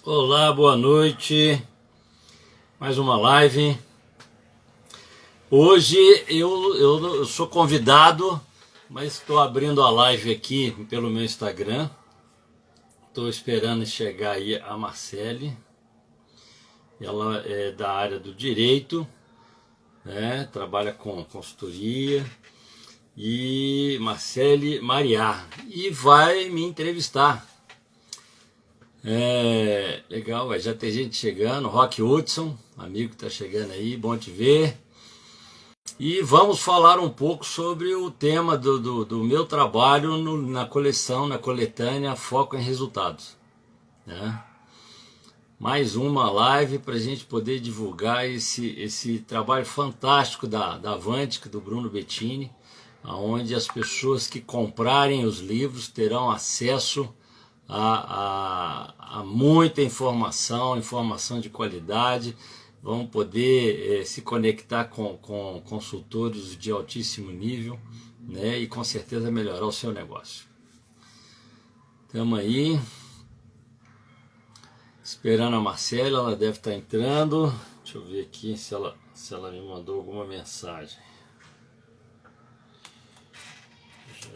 Olá, boa noite. Mais uma live. Hoje eu sou convidado, mas estou abrindo a live aqui pelo meu Instagram. Estou esperando chegar aí a Marcele. Ela é da área do direito, né? Trabalha com consultoria. E Marcele Mariá. E vai me entrevistar. Legal, já tem gente chegando. Rock Hudson, amigo que está chegando aí, bom te ver. E vamos falar um pouco sobre o tema do meu trabalho na coleção, na coletânea Foco em Resultados, né? Mais uma live para a gente poder divulgar esse trabalho fantástico da Avantic, do Bruno Bettini, onde as pessoas que comprarem os livros terão acesso a muita informação de qualidade, vão poder se conectar com consultores de altíssimo nível, né, e com certeza melhorar o seu negócio. Estamos aí, esperando a Marcela, ela deve estar entrando. Deixa eu ver aqui se ela me mandou alguma mensagem. Já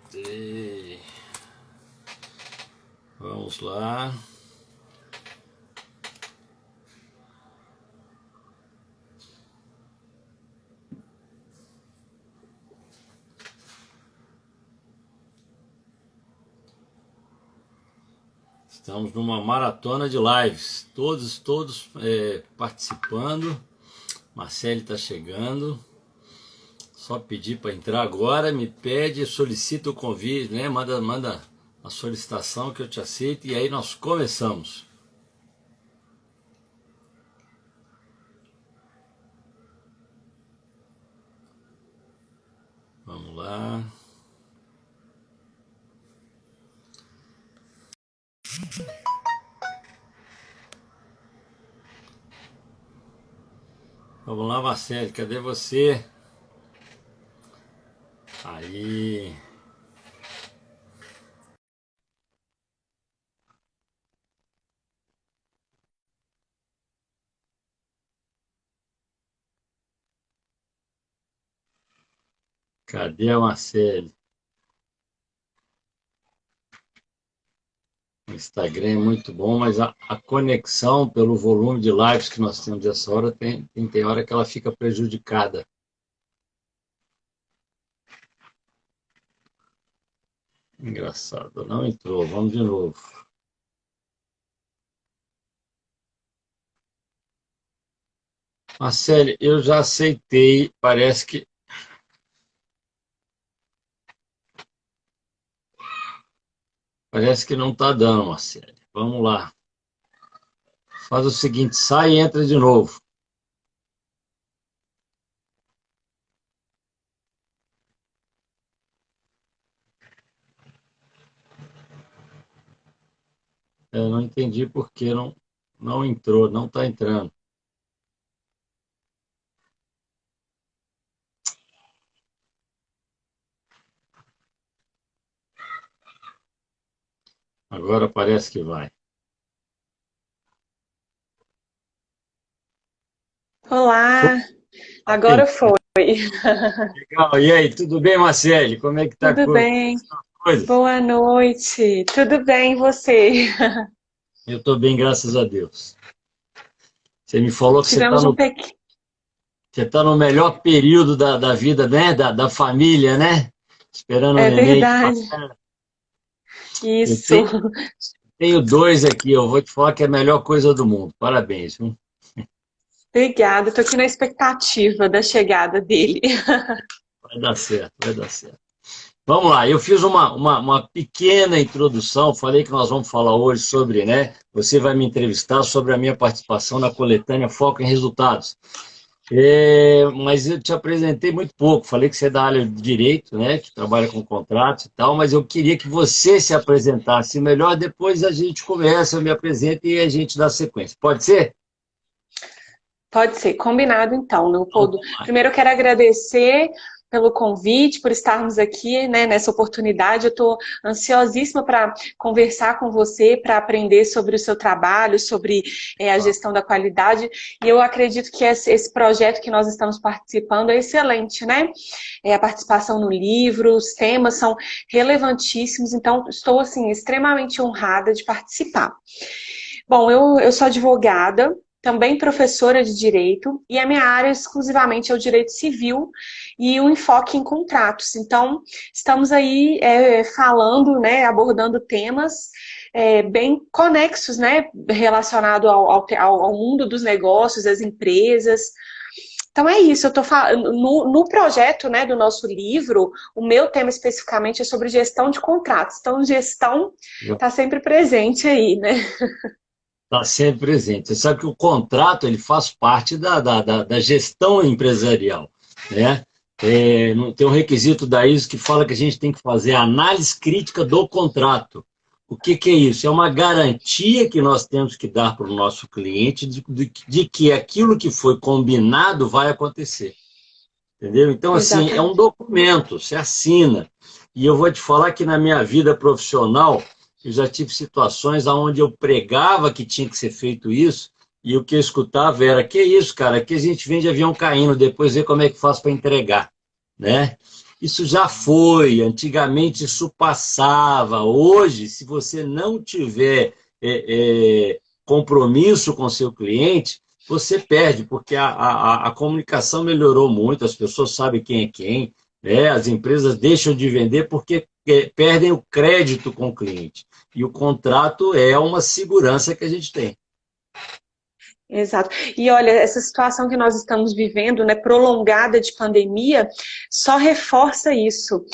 entrei. Vamos lá. Estamos numa maratona de lives. Todos participando. Marcele está chegando. Só pedir para entrar agora. Me pede, solicita o convite, né? Manda a solicitação que eu te aceito, e aí nós começamos. Vamos lá. Vamos lá, Marcelo, cadê você? Aí. Cadê a Marcele? O Instagram é muito bom, mas a conexão, pelo volume de lives que nós temos essa hora, tem hora que ela fica prejudicada. Engraçado, não entrou. Vamos de novo. Marcele, eu já aceitei, parece que... Parece que não está dando, Marcele. Vamos lá. Faz o seguinte, sai e entra de novo. Eu não entendi por que não entrou, não está entrando. Agora parece que vai. Olá, agora foi. Legal. E aí, tudo bem, Marcele? Como é que tá a Tudo coisa? bem? Coisa? Boa noite. Tudo bem, e você? Eu estou bem, graças a Deus. Você me falou que você está Tivemos um pequeno. no melhor período da vida, né? Da família, né? Esperando o É neném. verdade. Eu Isso. tenho dois aqui, eu vou te falar que é a melhor coisa do mundo. Parabéns, viu? Obrigada. Estou aqui na expectativa da chegada dele. Vai dar certo, vai dar certo. Vamos lá, eu fiz uma pequena introdução, falei que nós vamos falar hoje sobre, né? Você vai me entrevistar sobre a minha participação na coletânea Foco em Resultados. Mas eu te apresentei muito pouco, falei que você é da área de direito, né? Que trabalha com contratos e tal, mas eu queria que você se apresentasse melhor, depois a gente conversa, eu me apresento e a gente dá sequência. Pode ser? Pode ser, combinado então, Então, Leopoldo. vamos lá. Primeiro eu quero agradecer pelo convite, por estarmos aqui, né, nessa oportunidade. Eu estou ansiosíssima para conversar com você, para aprender sobre o seu trabalho, sobre a gestão da qualidade. E eu acredito que esse projeto que nós estamos participando é excelente, né? A participação no livro, os temas são relevantíssimos, então estou, assim, extremamente honrada de participar. Bom, eu sou advogada, também professora de direito, e a minha área exclusivamente é o direito civil e o enfoque em contratos. Então, estamos aí falando, né, abordando temas bem conexos, né, relacionados ao mundo dos negócios, das empresas. Então é isso, eu tô falando no projeto, né, do nosso livro, o meu tema especificamente é sobre gestão de contratos. Então, gestão está sempre presente aí, né? Está sempre presente. Você sabe que o contrato ele faz parte da gestão empresarial, né? Tem um requisito da ISO que fala que a gente tem que fazer a análise crítica do contrato. O que é isso? É uma garantia que nós temos que dar para o nosso cliente de que aquilo que foi combinado vai acontecer. Entendeu? Então, assim, é um documento, você assina. E eu vou te falar que na minha vida profissional, eu já tive situações onde eu pregava que tinha que ser feito isso, e o que eu escutava era, que isso, cara, aqui a gente vende avião caindo, depois vê como é que faz para entregar, né? Isso já foi, antigamente isso passava. Hoje, se você não tiver compromisso com seu cliente, você perde, porque a comunicação melhorou muito, as pessoas sabem quem é quem, né? As empresas deixam de vender porque perdem o crédito com o cliente. E o contrato é uma segurança que a gente tem. Exato. E olha, essa situação que nós estamos vivendo, né, prolongada de pandemia, só reforça isso.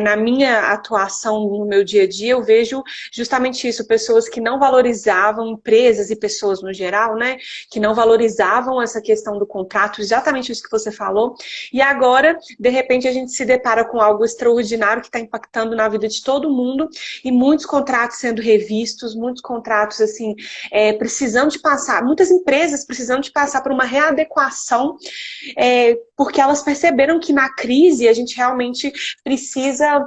Na minha atuação no meu dia a dia, eu vejo justamente isso, pessoas que não valorizavam, empresas e pessoas no geral, né, que não valorizavam essa questão do contrato, exatamente isso que você falou, e agora, de repente, a gente se depara com algo extraordinário que está impactando na vida de todo mundo, e muitos contratos sendo revistos, muitos contratos, assim, precisando de passar, muitas empresas precisando de passar por uma readequação, porque elas perceberam que na crise a gente realmente precisa,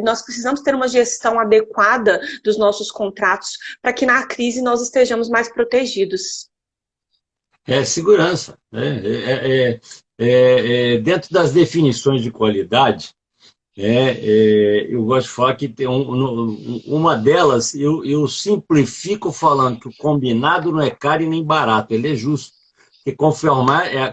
nós precisamos ter uma gestão adequada dos nossos contratos para que na crise nós estejamos mais protegidos. Segurança, né? Dentro das definições de qualidade, eu gosto de falar que tem uma delas, eu simplifico falando que o combinado não é caro e nem barato, ele é justo. Porque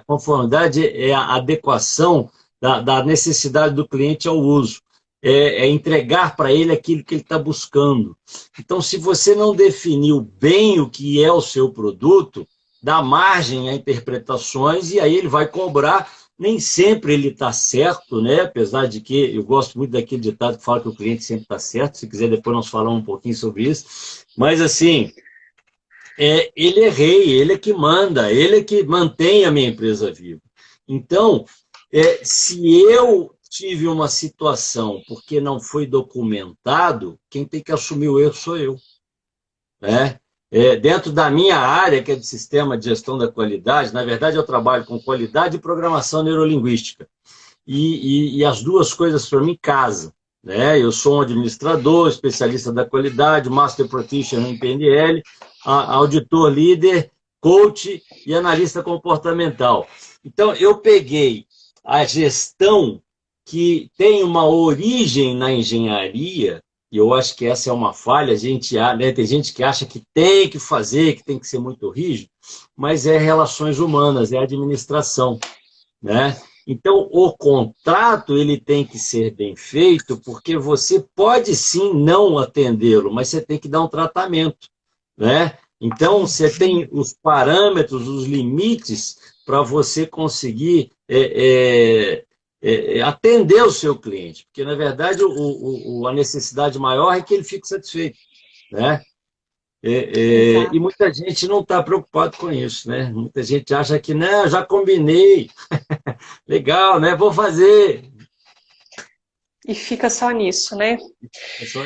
conformidade é a adequação da necessidade do cliente ao uso. É entregar para ele aquilo que ele está buscando. Então, se você não definiu bem o que é o seu produto, dá margem a interpretações e aí ele vai cobrar. Nem sempre ele está certo, né? Apesar de que eu gosto muito daquele ditado que fala que o cliente sempre está certo. Se quiser, depois nós falamos um pouquinho sobre isso. Mas, assim, ele é rei, ele é que manda, ele é que mantém a minha empresa viva. Então, se eu tive uma situação porque não foi documentado, quem tem que assumir o erro sou eu, né? Dentro da minha área, que é de sistema de gestão da qualidade, na verdade eu trabalho com qualidade e programação neurolinguística. E as duas coisas para mim casam, né? Eu sou um administrador, especialista da qualidade, Master Practitioner em PNL, auditor líder, coach e analista comportamental. Então, eu peguei a gestão que tem uma origem na engenharia, e eu acho que essa é uma falha, né, tem gente que acha que tem que fazer, que tem que ser muito rígido, mas é relações humanas, é administração, né? Então, o contrato ele tem que ser bem feito, porque você pode sim não atendê-lo, mas você tem que dar um tratamento, né? Então, você tem os parâmetros, os limites para você conseguir atender o seu cliente, porque, na verdade, a necessidade maior é que ele fique satisfeito, né? E muita gente não está preocupado com isso, né? Muita gente acha que, não, já combinei, legal, né? Vou fazer. E fica só nisso, né?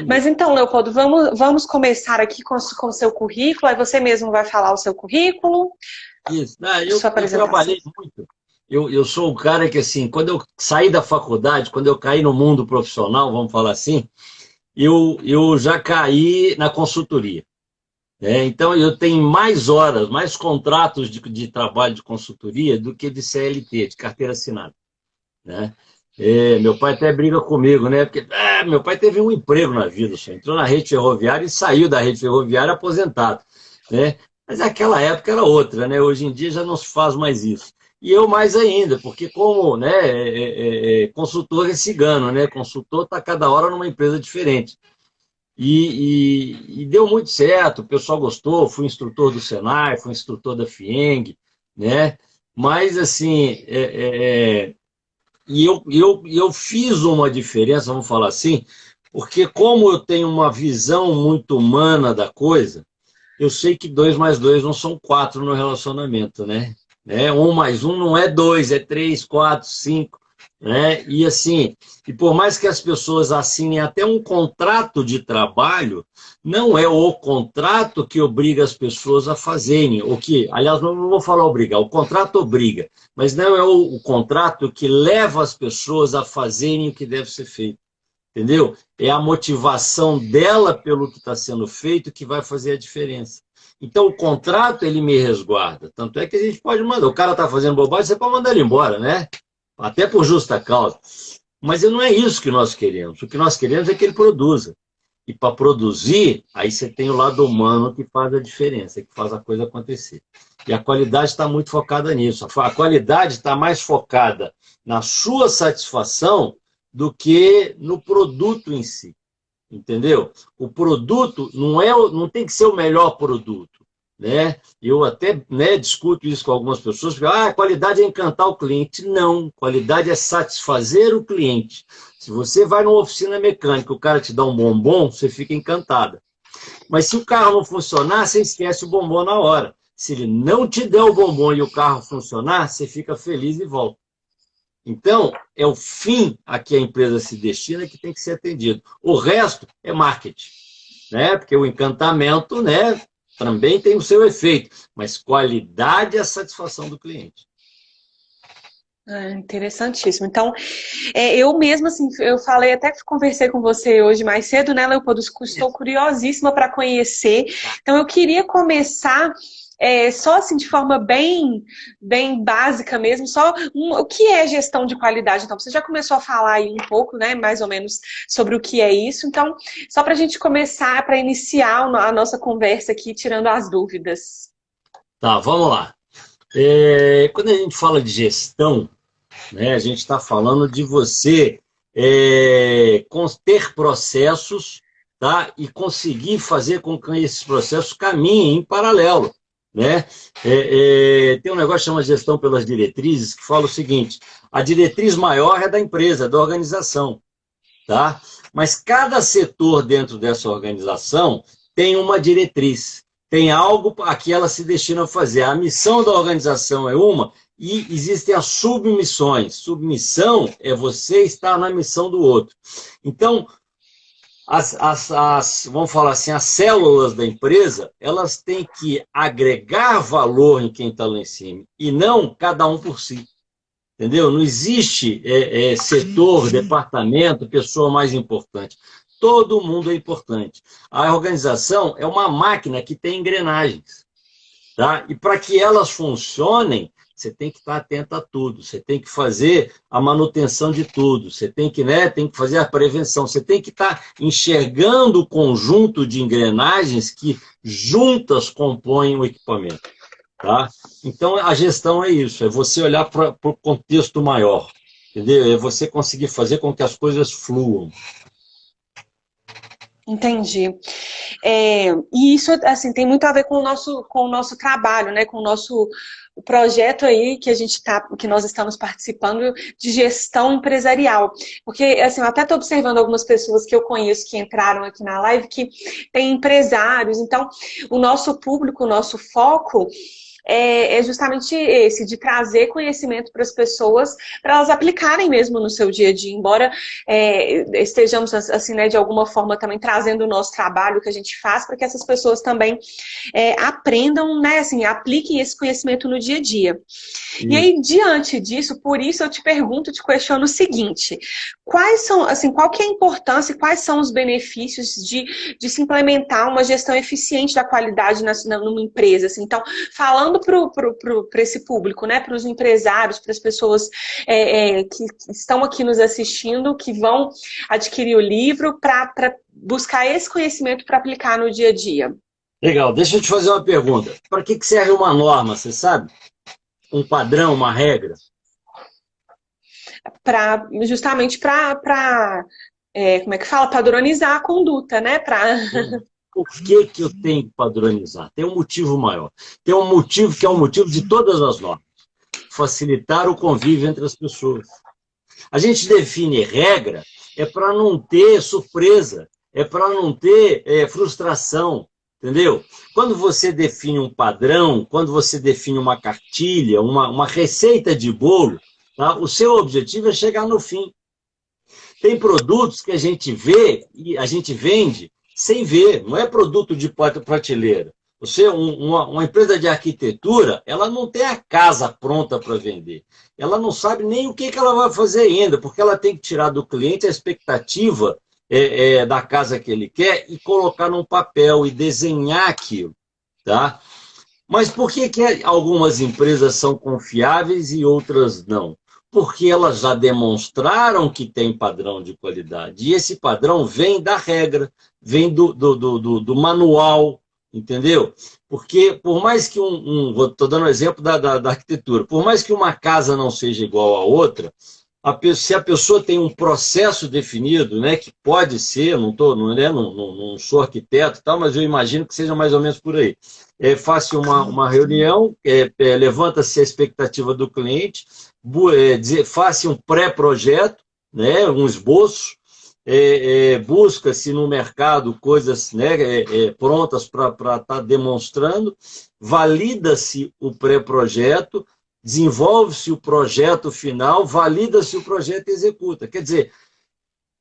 Mas então, Leopoldo, vamos começar aqui com o seu currículo, aí você mesmo vai falar o seu currículo. Isso. Eu trabalhei muito. eu sou o cara que, assim, quando eu saí da faculdade, quando eu caí no mundo profissional, vamos falar assim, eu já caí na consultoria. Né? Então, eu tenho mais horas, mais contratos de trabalho de consultoria do que de CLT, de carteira assinada. Né? Meu pai até briga comigo, né? Porque meu pai teve um emprego na vida, só entrou na rede ferroviária e saiu da rede ferroviária aposentado. Né? Mas aquela época era outra, né? Hoje em dia já não se faz mais isso. E eu mais ainda, porque como né, consultor é cigano, né? Consultor está cada hora numa empresa diferente. E deu muito certo, o pessoal gostou, fui instrutor do Senai, fui instrutor da FIENG, né? Mas, assim, eu fiz uma diferença, vamos falar assim, porque como eu tenho uma visão muito humana da coisa, eu sei que 2 mais 2 não são 4 no relacionamento, né? 1 mais 1 não é 2, é 3, 4, 5. Né? E assim, e por mais que as pessoas assinem até um contrato de trabalho, não é o contrato que obriga as pessoas a fazerem, o que, aliás, não vou falar obrigar, o contrato obriga, mas não é o contrato que leva as pessoas a fazerem o que deve ser feito. Entendeu? É a motivação dela pelo que está sendo feito que vai fazer a diferença. Então, o contrato, ele me resguarda. Tanto é que a gente pode mandar. O cara está fazendo bobagem, você pode mandar ele embora, né? Até por justa causa. Mas não é isso que nós queremos. O que nós queremos é que ele produza. E para produzir, aí você tem o lado humano que faz a diferença, que faz a coisa acontecer. E a qualidade está muito focada nisso. A qualidade está mais focada na sua satisfação do que no produto em si, entendeu? O produto não tem que ser o melhor produto, né? Eu até discuto isso com algumas pessoas, porque a qualidade é encantar o cliente. Não, qualidade é satisfazer o cliente. Se você vai numa oficina mecânica, o cara te dá um bombom, você fica encantada. Mas se o carro não funcionar, você esquece o bombom na hora. Se ele não te der o bombom e o carro funcionar, você fica feliz e volta. Então, é o fim a que a empresa se destina que tem que ser atendido. O resto é marketing, né? Porque o encantamento, né, também tem o seu efeito, mas qualidade é a satisfação do cliente. Interessantíssimo. Então, eu mesma, assim, eu falei, até que conversei com você hoje mais cedo, né, Leopoldo? Estou curiosíssima para conhecer. Então, eu queria começar só assim, de forma bem básica mesmo, o que é gestão de qualidade? Então, você já começou a falar aí um pouco, né, mais ou menos, sobre o que é isso. Então, só para a gente começar, para iniciar a nossa conversa aqui, tirando as dúvidas. Tá, vamos lá. Quando a gente fala de gestão, né, a gente está falando de você ter processos, tá, e conseguir fazer com que esses processos caminhem em paralelo. Né? Tem um negócio que chama gestão pelas diretrizes, que fala o seguinte: a diretriz maior é da empresa, da organização, tá? Mas cada setor dentro dessa organização tem uma diretriz, tem algo a que ela se destina a fazer. A missão da organização é uma, e existem as submissões. Submissão é você estar na missão do outro. Então, vamos falar assim, as células da empresa, elas têm que agregar valor em quem está lá em cima, e não cada um por si. Entendeu? Não existe setor, departamento, pessoa mais importante. Todo mundo é importante. A organização é uma máquina que tem engrenagens. Tá? E para que elas funcionem, você tem que estar atento a tudo, você tem que fazer a manutenção de tudo, você tem que fazer a prevenção, você tem que estar enxergando o conjunto de engrenagens que juntas compõem o equipamento. Tá? Então, a gestão é isso, é você olhar para o contexto maior, entendeu? É você conseguir fazer com que as coisas fluam. Entendi. E isso, assim, tem muito a ver com o nosso trabalho, né? Com o nosso projeto aí que nós estamos participando de gestão empresarial. Porque, assim, eu até estou observando algumas pessoas que eu conheço que entraram aqui na live que tem empresários. Então, o nosso público, o nosso foco é justamente esse, de trazer conhecimento para as pessoas, para elas aplicarem mesmo no seu dia a dia, embora estejamos, assim, né, de alguma forma também trazendo o nosso trabalho que a gente faz, para que essas pessoas também aprendam, né, assim, apliquem esse conhecimento no dia a dia. E aí, diante disso, por isso eu te pergunto, te questiono o seguinte: quais são, assim, qual que é a importância e quais são os benefícios de se implementar uma gestão eficiente da qualidade numa empresa? Assim? Então, falando para esse público, né, para os empresários, para as pessoas que estão aqui nos assistindo, que vão adquirir o livro para buscar esse conhecimento para aplicar no dia a dia. Legal, deixa eu te fazer uma pergunta. Para que serve uma norma, você sabe? Um padrão, uma regra? Justamente para como é que fala? Padronizar a conduta, né? Por que eu tenho que padronizar? Tem um motivo maior. Tem um motivo que é o motivo de todas as normas. Facilitar o convívio entre as pessoas. A gente define regra para não ter surpresa, para não ter frustração, entendeu? Quando você define um padrão, quando você define uma cartilha, uma receita de bolo, tá? O seu objetivo é chegar no fim. Tem produtos que a gente vê e a gente vende sem ver, não é produto de prateleira. Uma empresa de arquitetura, ela não tem a casa pronta para vender. Ela não sabe nem o que ela vai fazer ainda, porque ela tem que tirar do cliente a expectativa da casa que ele quer e colocar num papel e desenhar aquilo. Tá? Mas por que algumas empresas são confiáveis e outras não? Porque elas já demonstraram que tem padrão de qualidade. E esse padrão vem da regra, vem do manual, entendeu? Porque por mais que estou dando um exemplo da arquitetura, por mais que uma casa não seja igual a outra, se a pessoa tem um processo definido, né, que pode ser, não sou arquiteto e tal, mas eu imagino que seja mais ou menos por aí. Faça uma reunião, levanta-se a expectativa do cliente, faça um pré-projeto, né, um esboço, busca-se no mercado coisas, né, prontas para estar demonstrando, valida-se o pré-projeto, desenvolve-se o projeto final, valida-se o projeto e executa. Quer dizer,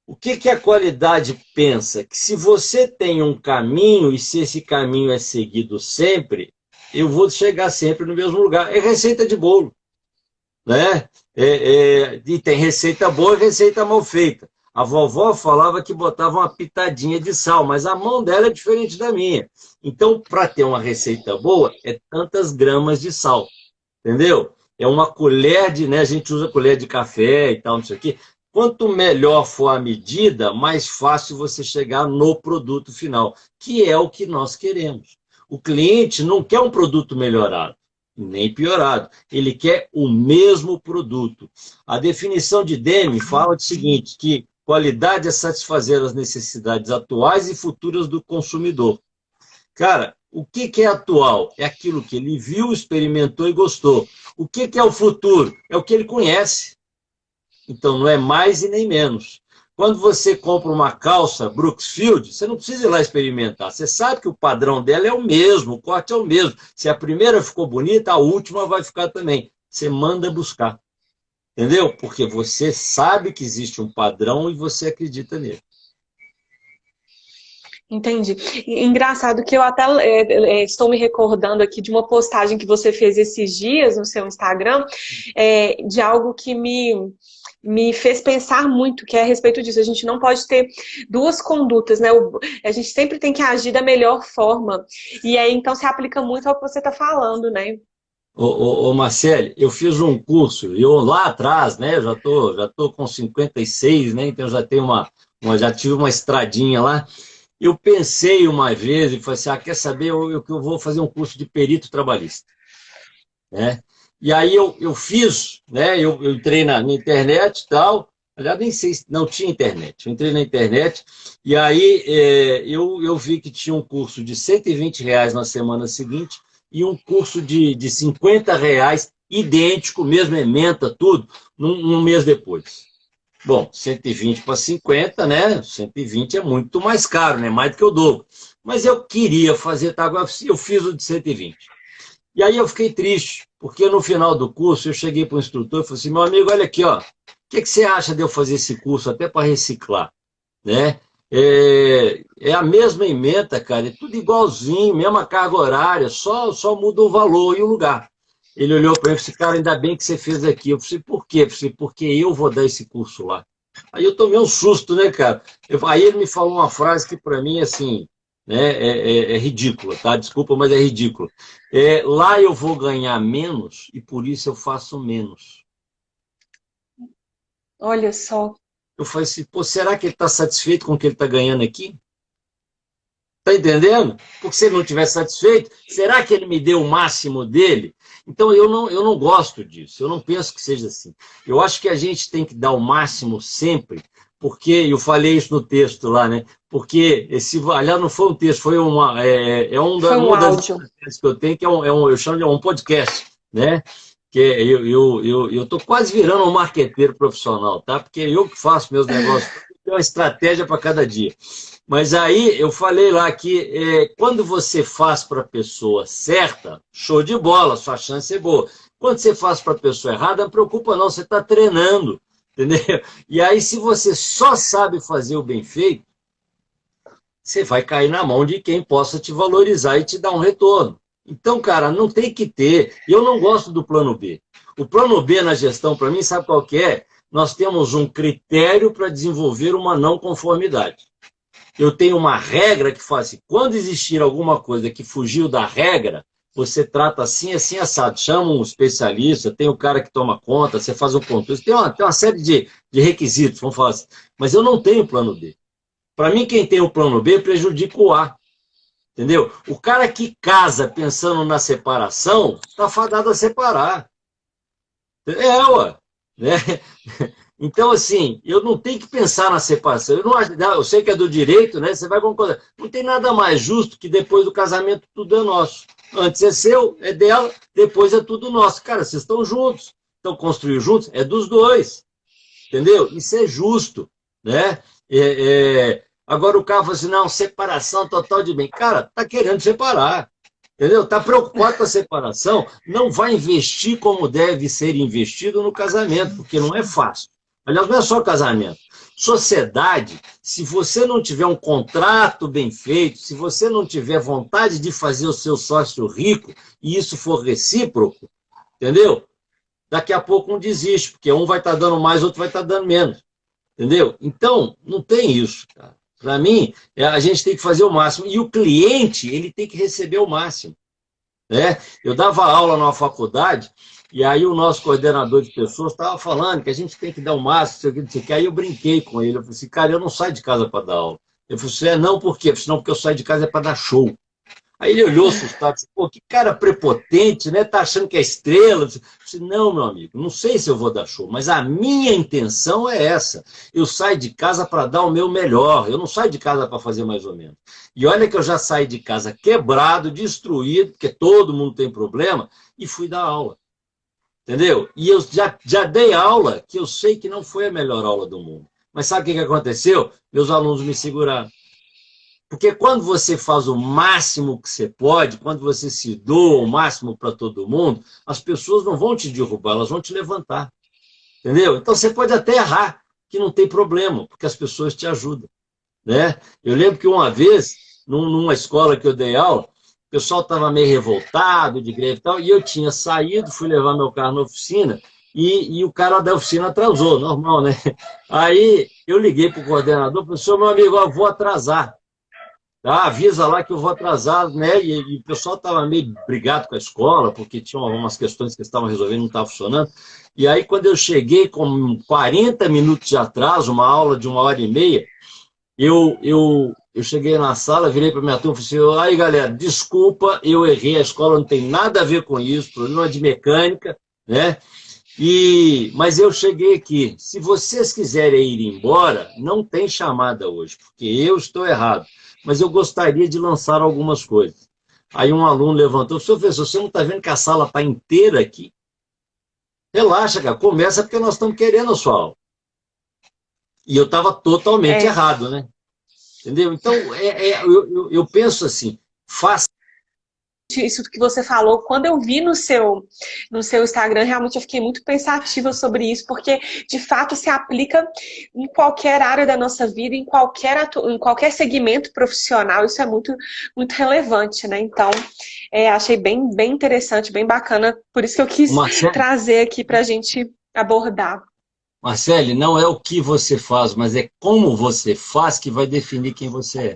o que a qualidade pensa? Que se você tem um caminho e se esse caminho é seguido sempre, eu vou chegar sempre no mesmo lugar. É receita de bolo, né? E tem receita boa e receita mal feita. A vovó falava que botava uma pitadinha de sal, mas a mão dela é diferente da minha. Então, para ter uma receita boa, é tantas gramas de sal. Entendeu? É uma colher né? A gente usa colher de café e tal, não sei o quê. Quanto melhor for a medida, mais fácil você chegar no produto final, que é o que nós queremos. O cliente não quer um produto melhorado, nem piorado. Ele quer o mesmo produto. A definição de Deming fala o seguinte, que qualidade é satisfazer as necessidades atuais e futuras do consumidor. Cara, o que é atual? É aquilo que ele viu, experimentou e gostou. O que é o futuro? É o que ele conhece. Então, não é mais e nem menos. Quando você compra uma calça Brooksfield, você não precisa ir lá experimentar. Você sabe que o padrão dela é o mesmo, o corte é o mesmo. Se a primeira ficou bonita, a última vai ficar também. Você manda buscar. Entendeu? Porque você sabe que existe um padrão e você acredita nele. Entendi. Engraçado que eu até estou me recordando aqui de uma postagem que você fez esses dias no seu Instagram, de algo que me fez pensar muito, que é a respeito disso. A gente não pode ter duas condutas, né? A gente sempre tem que agir da melhor forma. E aí, então, se aplica muito ao que você está falando, né? Ô Marcele, eu fiz um curso, eu lá atrás, né? Já tô com 56, né? Então já tenho já tive uma estradinha lá. Eu pensei uma vez e falei assim, quer saber, eu vou fazer um curso de perito trabalhista. Né? E aí eu fiz, né? Eu entrei na internet e tal, aliás, nem sei se não tinha internet, eu entrei na internet e aí eu vi que tinha um curso de R$ 120 na semana seguinte e um curso de R$ 50, idêntico, mesmo ementa, tudo, num mês depois. Bom, 120 para 50, né? 120 é muito mais caro, né? Mais do que o dobro. Mas eu queria fazer, tá? Agora eu fiz o de 120. E aí eu fiquei triste, porque no final do curso eu cheguei para o instrutor e falei assim, meu amigo, olha aqui, ó, o que você acha de eu fazer esse curso até para reciclar? Né? É a mesma ementa, cara, é tudo igualzinho, mesma carga horária, só muda o valor e o lugar. Ele olhou para mim e disse, cara, ainda bem que você fez aqui. Eu falei, por quê? Eu falei, porque eu vou dar esse curso lá. Aí eu tomei um susto, né, cara? Aí ele me falou uma frase que para mim, assim, né, é ridícula, tá? Desculpa, mas é ridícula. Lá eu vou ganhar menos e por isso eu faço menos. Olha só. Eu falei assim, pô, será que ele está satisfeito com o que ele está ganhando aqui? Tá entendendo? Porque se ele não estiver satisfeito, será que ele me deu o máximo dele? Então eu não gosto disso, eu não penso que seja assim. Eu acho que a gente tem que dar o máximo sempre, porque eu falei isso no texto lá, né? Porque aliás, não foi um texto, foi Foi um uma das áudio. que eu tenho, que eu chamo de um podcast, né? Que eu tô quase virando um marqueteiro profissional, tá? Porque eu que faço meus negócios, tenho uma estratégia para cada dia. Mas aí eu falei lá que quando você faz para a pessoa certa, show de bola, sua chance é boa. Quando você faz para a pessoa errada, não preocupa não, você está treinando, entendeu? E aí se você só sabe fazer o bem feito, você vai cair na mão de quem possa te valorizar e te dar um retorno. Então, cara, não tem que ter. Eu não gosto do plano B. O plano B na gestão, para mim, sabe qual que é? Nós temos um critério para desenvolver uma não conformidade. Eu tenho uma regra que fala assim, quando existir alguma coisa que fugiu da regra, você trata assim, assim, assado. Chama um especialista, tem o cara que toma conta, você faz um controle. Tem uma série de requisitos, vamos falar assim. Mas eu não tenho plano B. Para mim, quem tem o plano B prejudica o A. Entendeu? O cara que casa pensando na separação, está fadado a separar. Ué. Né? Então, assim, eu não tenho que pensar na separação. Eu sei que é do direito, né? Você vai concordar. Não tem nada mais justo que depois do casamento tudo é nosso. Antes é seu, é dela, depois é tudo nosso. Cara, vocês estão juntos, estão construindo juntos, é dos dois. Entendeu? Isso é justo, né? Agora o cara fala assim, não, separação total de bem. Cara, tá querendo separar. Entendeu? Está preocupado com a separação, não vai investir como deve ser investido no casamento, porque não é fácil. Aliás, não é só casamento. Sociedade, se você não tiver um contrato bem feito, se você não tiver vontade de fazer o seu sócio rico, e isso for recíproco, entendeu? Daqui a pouco um desiste, porque um vai estar dando mais, outro vai estar dando menos. Entendeu? Então, não tem isso, cara. Para mim, a gente tem que fazer o máximo. E o cliente, ele tem que receber o máximo. Né? Eu dava aula numa faculdade, e aí o nosso coordenador de pessoas estava falando que a gente tem que dar o máximo, não sei o que. Aí eu brinquei com ele. Eu falei assim, cara, eu não saio de casa para dar aula. Ele falou assim, não, por quê? Eu falei, não, porque eu saio de casa é para dar show. Aí ele olhou assustado, disse, pô, que cara prepotente, né? Tá achando que é estrela? Eu disse, não, meu amigo, não sei se eu vou dar show, mas a minha intenção é essa. Eu saio de casa para dar o meu melhor, eu não saio de casa para fazer mais ou menos. E olha que eu já saí de casa quebrado, destruído, porque todo mundo tem problema, e fui dar aula. Entendeu? E eu já dei aula que eu sei que não foi a melhor aula do mundo. Mas sabe o que aconteceu? Meus alunos me seguraram. Porque quando você faz o máximo que você pode, quando você se doa o máximo para todo mundo, as pessoas não vão te derrubar, elas vão te levantar. Entendeu? Então você pode até errar, que não tem problema, porque as pessoas te ajudam. Né? Eu lembro que uma vez, numa escola que eu dei aula, o pessoal estava meio revoltado de greve e tal, e eu tinha saído, fui levar meu carro na oficina, e o cara da oficina atrasou, normal, né? Aí eu liguei para o coordenador, professor, meu amigo, eu vou atrasar. Tá, avisa lá que eu vou atrasar, né? E o pessoal estava meio brigado com a escola, porque tinham algumas questões que eles estavam resolvendo e não estavam funcionando. E aí, quando eu cheguei com 40 minutos de atraso, uma aula de 1h30, eu cheguei na sala, virei para minha turma e falei assim, aí galera, desculpa, eu errei, a escola não tem nada a ver com isso, problema de mecânica, né? Mas eu cheguei aqui. Se vocês quiserem ir embora, não tem chamada hoje, porque eu estou errado. Mas eu gostaria de lançar algumas coisas. Aí um aluno levantou, professor, você não está vendo que a sala está inteira aqui? Relaxa, cara, começa porque nós estamos querendo a sua aula. E eu estava totalmente errado, né? Entendeu? Então, eu penso assim, faça isso que você falou, quando eu vi no seu Instagram, realmente eu fiquei muito pensativa sobre isso, porque de fato se aplica em qualquer área da nossa vida, em qualquer segmento profissional, isso é muito, muito relevante, né? Então, achei bem, bem interessante, bem bacana, por isso que eu quis Marcele, trazer aqui para a gente abordar. Marcele, não é o que você faz, mas é como você faz que vai definir quem você é.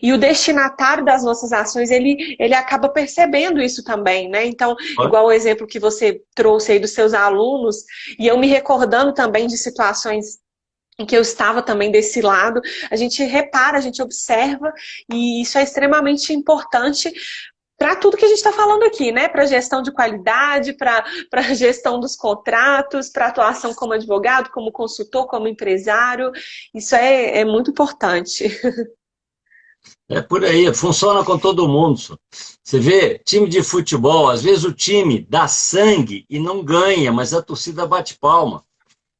E o destinatário das nossas ações, ele acaba percebendo isso também, né? Então, Olha, igual o exemplo que você trouxe aí dos seus alunos, e eu me recordando também de situações em que eu estava também desse lado, a gente repara, a gente observa, e isso é extremamente importante para tudo que a gente está falando aqui, né? Para gestão de qualidade, para a gestão dos contratos, para atuação como advogado, como consultor, como empresário. Isso é muito importante. é por aí, funciona com todo mundo. Só. Você vê, time de futebol, às vezes o time dá sangue e não ganha, mas a torcida bate palma.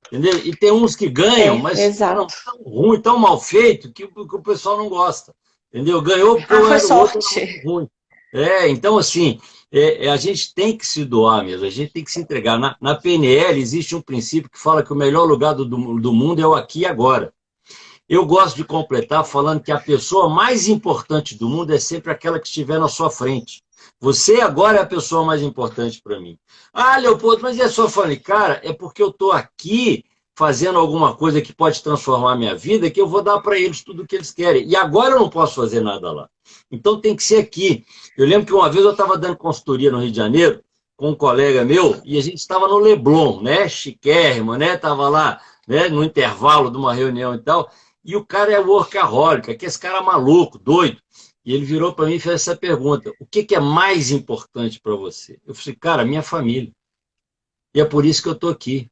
Entendeu? E tem uns que ganham, mas foram Exato. tão ruim, tão mal feito, que o pessoal não gosta. Entendeu? Ganhou porque Ah, foi o outro era muito sorte. ruim. Então, assim, a gente tem que se doar mesmo, a gente tem que se entregar. Na PNL existe um princípio que fala que o melhor lugar do mundo é o aqui e agora. Eu gosto de completar falando que a pessoa mais importante do mundo é sempre aquela que estiver na sua frente. Você agora é a pessoa mais importante para mim. Ah, Leopoldo, mas e a sua família? Cara, é porque eu estou aqui fazendo alguma coisa que pode transformar a minha vida, que eu vou dar para eles tudo o que eles querem. E agora eu não posso fazer nada lá. Então tem que ser aqui. Eu lembro que uma vez eu estava dando consultoria no Rio de Janeiro com um colega meu e a gente estava no Leblon, né? Chiquérrimo, né? Estava lá, né? No intervalo de uma reunião e tal. E o cara é workaholic, que esse cara maluco, doido. E ele virou para mim e fez essa pergunta: o que é mais importante para você? Eu falei, cara, minha família. E é por isso que eu estou aqui.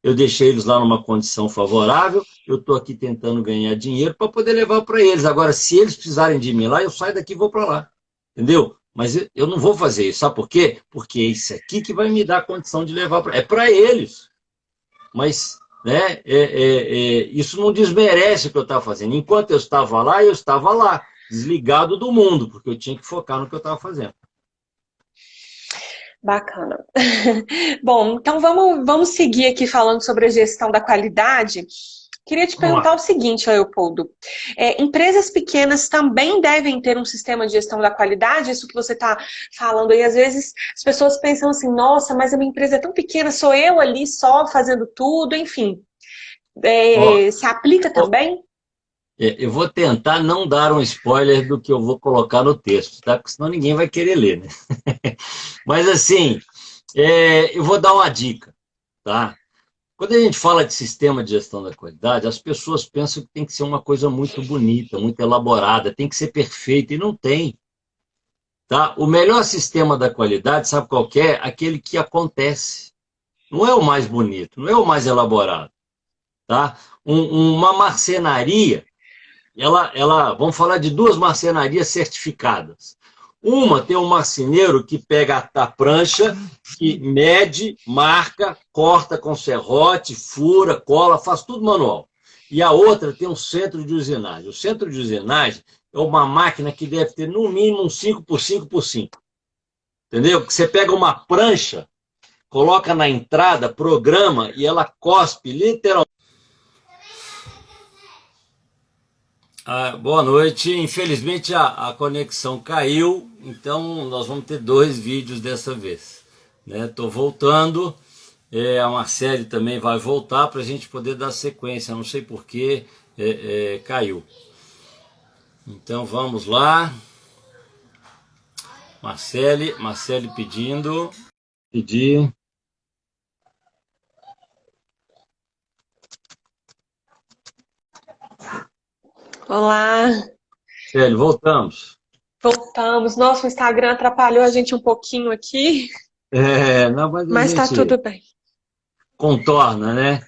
Eu deixei eles lá numa condição favorável, eu estou aqui tentando ganhar dinheiro para poder levar para eles. Agora, se eles precisarem de mim lá, eu saio daqui e vou para lá. Entendeu? Mas eu não vou fazer isso. Sabe por quê? Porque é isso aqui que vai me dar a condição de levar para... É para eles. Mas né, isso não desmerece o que eu estava fazendo. Enquanto eu estava lá, desligado do mundo, porque eu tinha que focar no que eu estava fazendo. Bacana. Bom, então vamos seguir aqui falando sobre a gestão da qualidade. Queria te Vamos perguntar lá. o seguinte, Leopoldo. Empresas pequenas também devem ter um sistema de gestão da qualidade? Isso que você está falando aí, às vezes as pessoas pensam assim, nossa, mas a minha empresa é tão pequena, sou eu ali só fazendo tudo, enfim. Ó, Se aplica também? eu vou tentar não dar um spoiler do que eu vou colocar no texto, tá? Porque senão ninguém vai querer ler, né? Mas assim, eu vou dar uma dica, tá? Quando a gente fala de sistema de gestão da qualidade, as pessoas pensam que tem que ser uma coisa muito bonita, muito elaborada, tem que ser perfeita, e não tem. Tá? O melhor sistema da qualidade, sabe qual que é? Aquele que acontece. Não é o mais bonito, não é o mais elaborado. Tá? Uma marcenaria, vamos falar de duas marcenarias certificadas. Uma tem um marceneiro que pega a prancha, que mede, marca, corta com serrote, fura, cola, faz tudo manual. E a outra tem um centro de usinagem. O centro de usinagem é uma máquina que deve ter no mínimo um 5x5x5. Entendeu? Você pega uma prancha, coloca na entrada, programa e ela cospe literalmente. Boa noite. Infelizmente a conexão caiu, então nós vamos ter 2 vídeos dessa vez. Estou voltando, a Marcele também vai voltar para a gente poder dar sequência. Não sei por que caiu. Então vamos lá. Marcele pedindo. Pedir. Olá, Marcele, voltamos. voltamos. Nossa, o Instagram atrapalhou a gente um pouquinho aqui, Não, mas a mas tá gente tudo bem. contorna, né?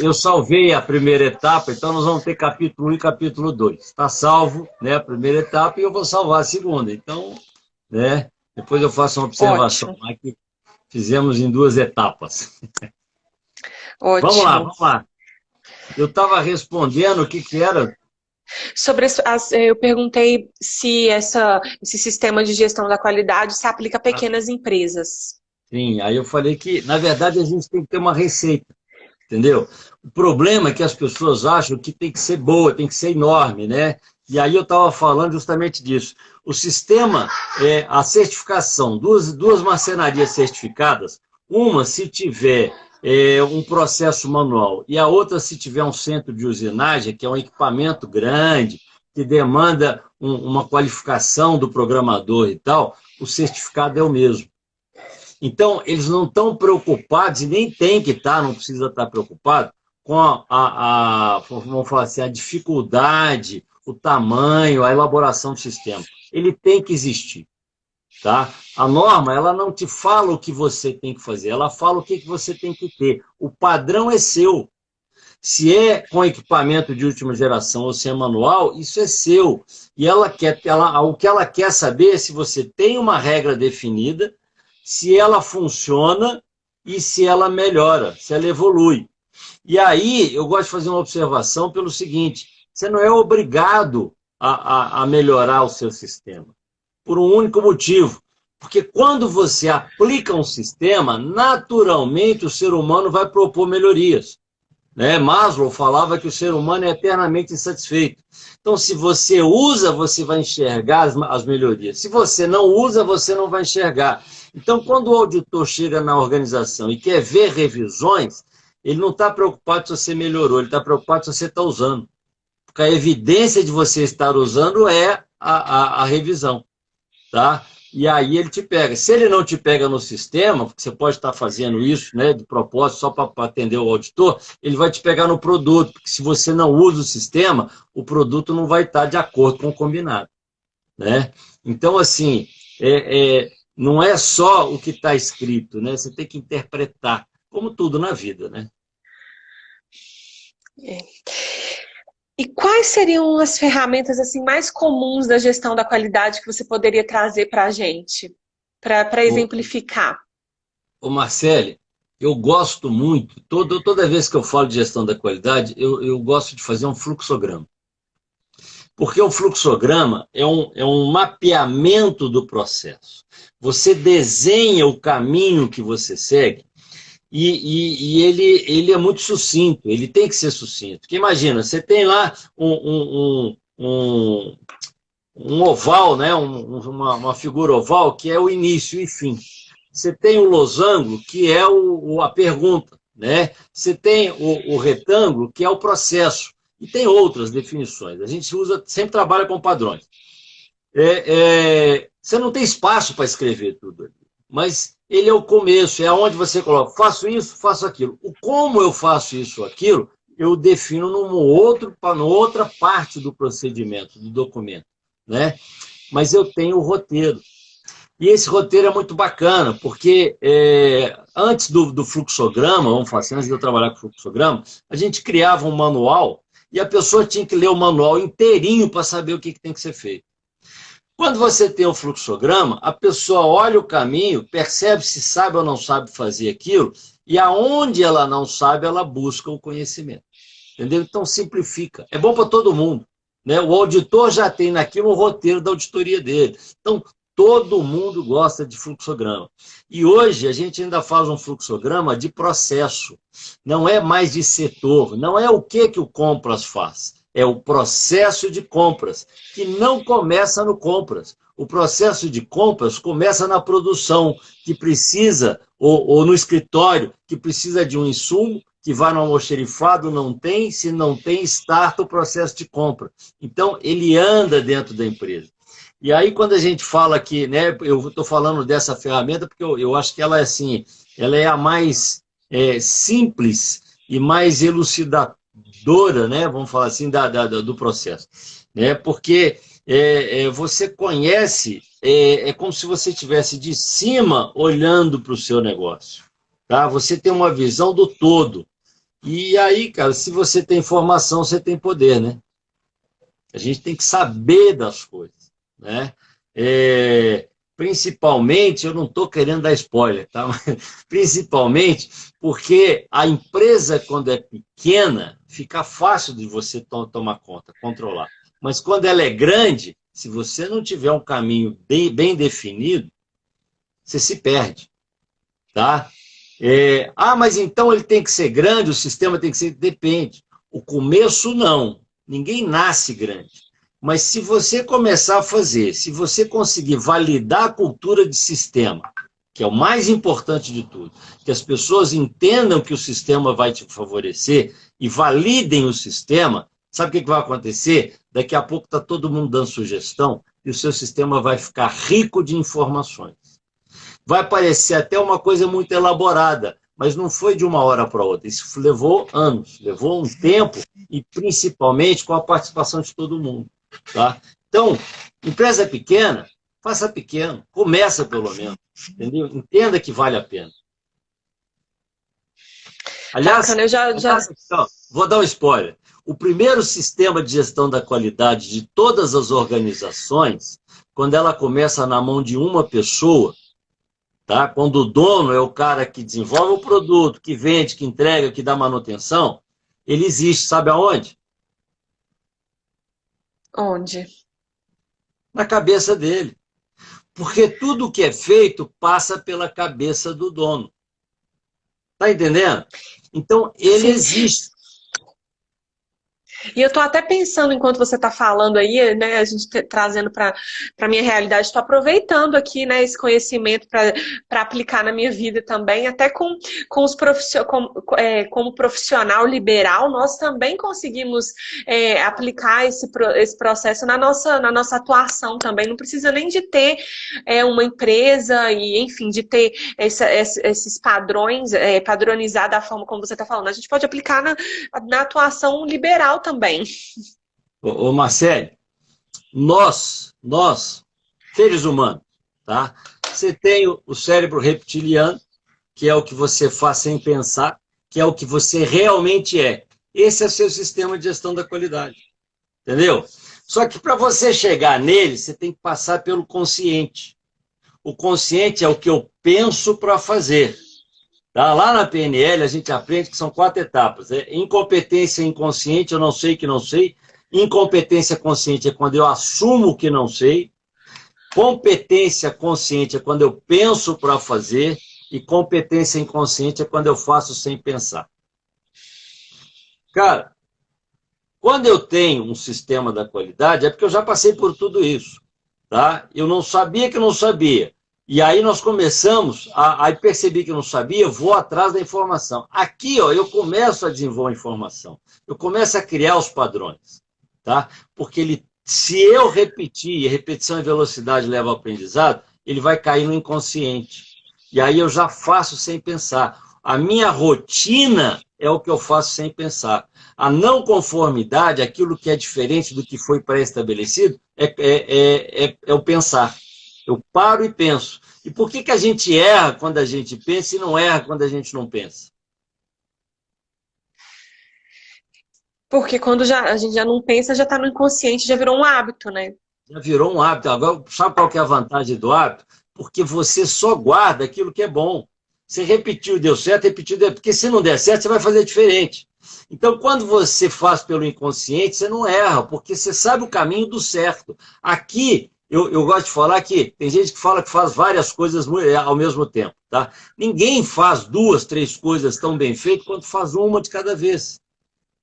Eu salvei a primeira etapa, então nós vamos ter capítulo 1 e capítulo 2. Está salvo, né, a primeira etapa e eu vou salvar a segunda. Então, né, depois eu faço uma observação Ótimo, lá que fizemos em 2 etapas. Vamos ótimo. lá. Eu estava respondendo o que era. Eu perguntei se esse sistema de gestão da qualidade se aplica a pequenas empresas. Sim, aí eu falei que, na verdade, a gente tem que ter uma receita, entendeu? O problema é que as pessoas acham que tem que ser boa, tem que ser enorme, né? E aí eu estava falando justamente disso. O sistema, a certificação, duas marcenarias certificadas, uma se tiver um processo manual e a outra se tiver um centro de usinagem, que é um equipamento grande, que demanda uma qualificação do programador e tal, o certificado é o mesmo. Então, eles não estão preocupados, e nem tem que estar, não precisa estar preocupado, com vamos falar assim, a dificuldade, o tamanho, a elaboração do sistema. Ele tem que existir. Tá? A norma, ela não te fala o que você tem que fazer, ela fala o que você tem que ter. O padrão é seu. Se é com equipamento de última geração ou se é manual, isso é seu. E o que ela quer saber é se você tem uma regra definida, se ela funciona e se ela melhora, se ela evolui. E aí, eu gosto de fazer uma observação pelo seguinte, você não é obrigado a melhorar o seu sistema, por um único motivo. Porque quando você aplica um sistema, naturalmente o ser humano vai propor melhorias. Né? Maslow falava que o ser humano é eternamente insatisfeito. Então, se você usa, você vai enxergar as melhorias. Se você não usa, você não vai enxergar. Então, quando o auditor chega na organização e quer ver revisões, ele não está preocupado se você melhorou, ele está preocupado se você está usando. Porque a evidência de você estar usando é a revisão. Tá? E aí ele te pega. Se ele não te pega no sistema, porque você pode estar fazendo isso, né, de propósito, só para atender o auditor, ele vai te pegar no produto, porque se você não usa o sistema, o produto não vai estar de acordo com o combinado. Né? Então, assim, não é só o que está escrito, né? Você tem que interpretar, como tudo na vida. Né? E quais seriam as ferramentas assim, mais comuns da gestão da qualidade que você poderia trazer para a gente, para exemplificar? Ô Marcele, eu gosto muito, toda vez que eu falo de gestão da qualidade, eu gosto de fazer um fluxograma. Porque o fluxograma é um mapeamento do processo. Você desenha o caminho que você segue e ele é muito sucinto, ele tem que ser sucinto. Porque imagina, você tem lá um oval, né? uma figura oval, que é o início e fim. Você tem o losango, que é a pergunta. Né? Você tem o retângulo, que é o processo. E tem outras definições. A gente sempre trabalha com padrões. Você não tem espaço para escrever tudo ali. Mas ele é o começo, é onde você coloca, faço isso, faço aquilo. O como eu faço isso ou aquilo, eu defino numa outra parte do procedimento, do documento. Né? Mas eu tenho o roteiro. E esse roteiro é muito bacana, porque antes do fluxograma, vamos falar assim, antes de eu trabalhar com fluxograma, a gente criava um manual e a pessoa tinha que ler o manual inteirinho para saber o que tem que ser feito. Quando você tem o fluxograma, a pessoa olha o caminho, percebe se sabe ou não sabe fazer aquilo, e aonde ela não sabe, ela busca o conhecimento. Entendeu? Então, simplifica. É bom para todo mundo. Né? O auditor já tem naquilo o roteiro da auditoria dele. Então, todo mundo gosta de fluxograma. E hoje a gente ainda faz um fluxograma de processo. Não é mais de setor. Não é o que o compras faz. É o processo de compras, que não começa no compras. O processo de compras começa na produção, que precisa, ou no escritório, que precisa de um insumo, que vai no almoxerifado, não tem, se não tem, starta o processo de compra. Então, ele anda dentro da empresa. E aí, quando a gente fala aqui, né, eu estou falando dessa ferramenta, porque eu acho que ela é assim, ela é a mais simples e mais elucidadora, né, vamos falar assim, do processo. Né, porque você conhece, é como se você estivesse de cima olhando para o seu negócio. Tá? Você tem uma visão do todo. E aí, cara, se você tem informação, você tem poder, né? A gente tem que saber das coisas. Né? Principalmente, eu não estou querendo dar spoiler, tá? Principalmente porque a empresa, quando é pequena, fica fácil de você tomar conta, controlar. Mas quando ela é grande, se você não tiver um caminho bem definido, você se perde, tá? Mas então ele tem que ser grande, o sistema tem que ser... Depende. O começo, não. Ninguém nasce grande. Mas se você começar a fazer, se você conseguir validar a cultura de sistema, que é o mais importante de tudo, que as pessoas entendam que o sistema vai te favorecer e validem o sistema, sabe o que vai acontecer? Daqui a pouco está todo mundo dando sugestão e o seu sistema vai ficar rico de informações. Vai parecer até uma coisa muito elaborada, mas não foi de uma hora para outra. Isso levou anos, levou um tempo e principalmente com a participação de todo mundo. Tá? Então, empresa pequena, faça pequeno, começa pelo menos, entendeu? Entenda que vale a pena. Aliás, vou dar um spoiler. O primeiro sistema de gestão da qualidade de todas as organizações, quando ela começa na mão de uma pessoa, tá? Quando o dono é o cara que desenvolve o produto, que vende, que entrega, que dá manutenção, ele existe, sabe aonde? Onde? Na cabeça dele. Porque tudo que é feito passa pela cabeça do dono. Tá entendendo? Então, ele existe. E eu estou até pensando, enquanto você está falando aí, né, a gente trazendo para a minha realidade, estou aproveitando aqui, né, esse conhecimento para aplicar na minha vida também, até com os como profissional liberal, nós também conseguimos aplicar esse processo na nossa atuação também. Não precisa nem de ter uma empresa e, enfim, de ter esses padrões, padronizar da forma como você está falando. A gente pode aplicar na atuação liberal também. Ô Marcelo, nós, seres humanos, tá? Você tem o cérebro reptiliano, que é o que você faz sem pensar, que é o que você realmente é. Esse é o seu sistema de gestão da qualidade. Entendeu? Só que para você chegar nele, você tem que passar pelo consciente. O consciente é o que eu penso para fazer. Tá? Lá na PNL a gente aprende que são 4 etapas. Incompetência inconsciente, eu não sei que não sei. Incompetência consciente é quando eu assumo que não sei. Competência consciente é quando eu penso para fazer. E competência inconsciente é quando eu faço sem pensar. Cara, quando eu tenho um sistema da qualidade, é porque eu já passei por tudo isso. Tá? Eu não sabia que não sabia. E aí nós começamos, aí percebi que não sabia, vou atrás da informação. Aqui, ó, eu começo a desenvolver a informação. Eu começo a criar os padrões. Tá? Porque se eu repetir, e repetição e velocidade leva ao aprendizado, ele vai cair no inconsciente. E aí eu já faço sem pensar. A minha rotina é o que eu faço sem pensar. A não conformidade, aquilo que é diferente do que foi pré-estabelecido, é o pensar. Eu paro e penso. E por que a gente erra quando a gente pensa e não erra quando a gente não pensa? Porque quando a gente já não pensa, já está no inconsciente, já virou um hábito, né? Já virou um hábito. Agora, sabe qual que é a vantagem do hábito? Porque você só guarda aquilo que é bom. Você repetiu, deu certo, repetiu, deu... porque se não der certo, você vai fazer diferente. Então, quando você faz pelo inconsciente, você não erra, porque você sabe o caminho do certo. Aqui, eu gosto de falar que tem gente que fala que faz várias coisas ao mesmo tempo. Tá? Ninguém faz 2, 3 coisas tão bem feitas quanto faz uma de cada vez.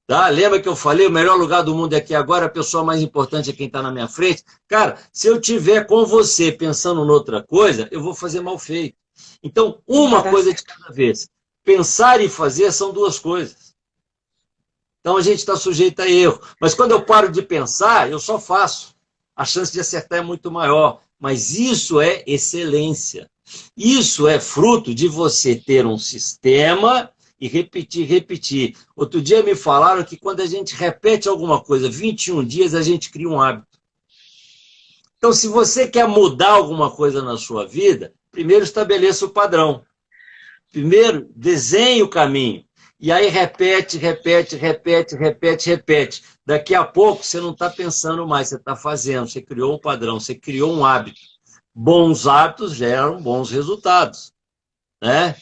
Tá? Lembra que eu falei, o melhor lugar do mundo é aqui agora, a pessoa mais importante é quem está na minha frente? Cara, se eu tiver com você pensando noutra coisa, eu vou fazer mal feito. Então, uma coisa de cada vez. Pensar e fazer são 2 coisas. Então, a gente está sujeito a erro. Mas quando eu paro de pensar, eu só faço. A chance de acertar é muito maior. Mas isso é excelência. Isso é fruto de você ter um sistema e repetir, repetir. Outro dia me falaram que quando a gente repete alguma coisa 21 dias, a gente cria um hábito. Então, se você quer mudar alguma coisa na sua vida, primeiro estabeleça o padrão. Primeiro, desenhe o caminho. E aí repete, repete, repete, repete, repete. Daqui a pouco você não está pensando mais, você está fazendo. Você criou um padrão, você criou um hábito. bons hábitos geram bons resultados, né?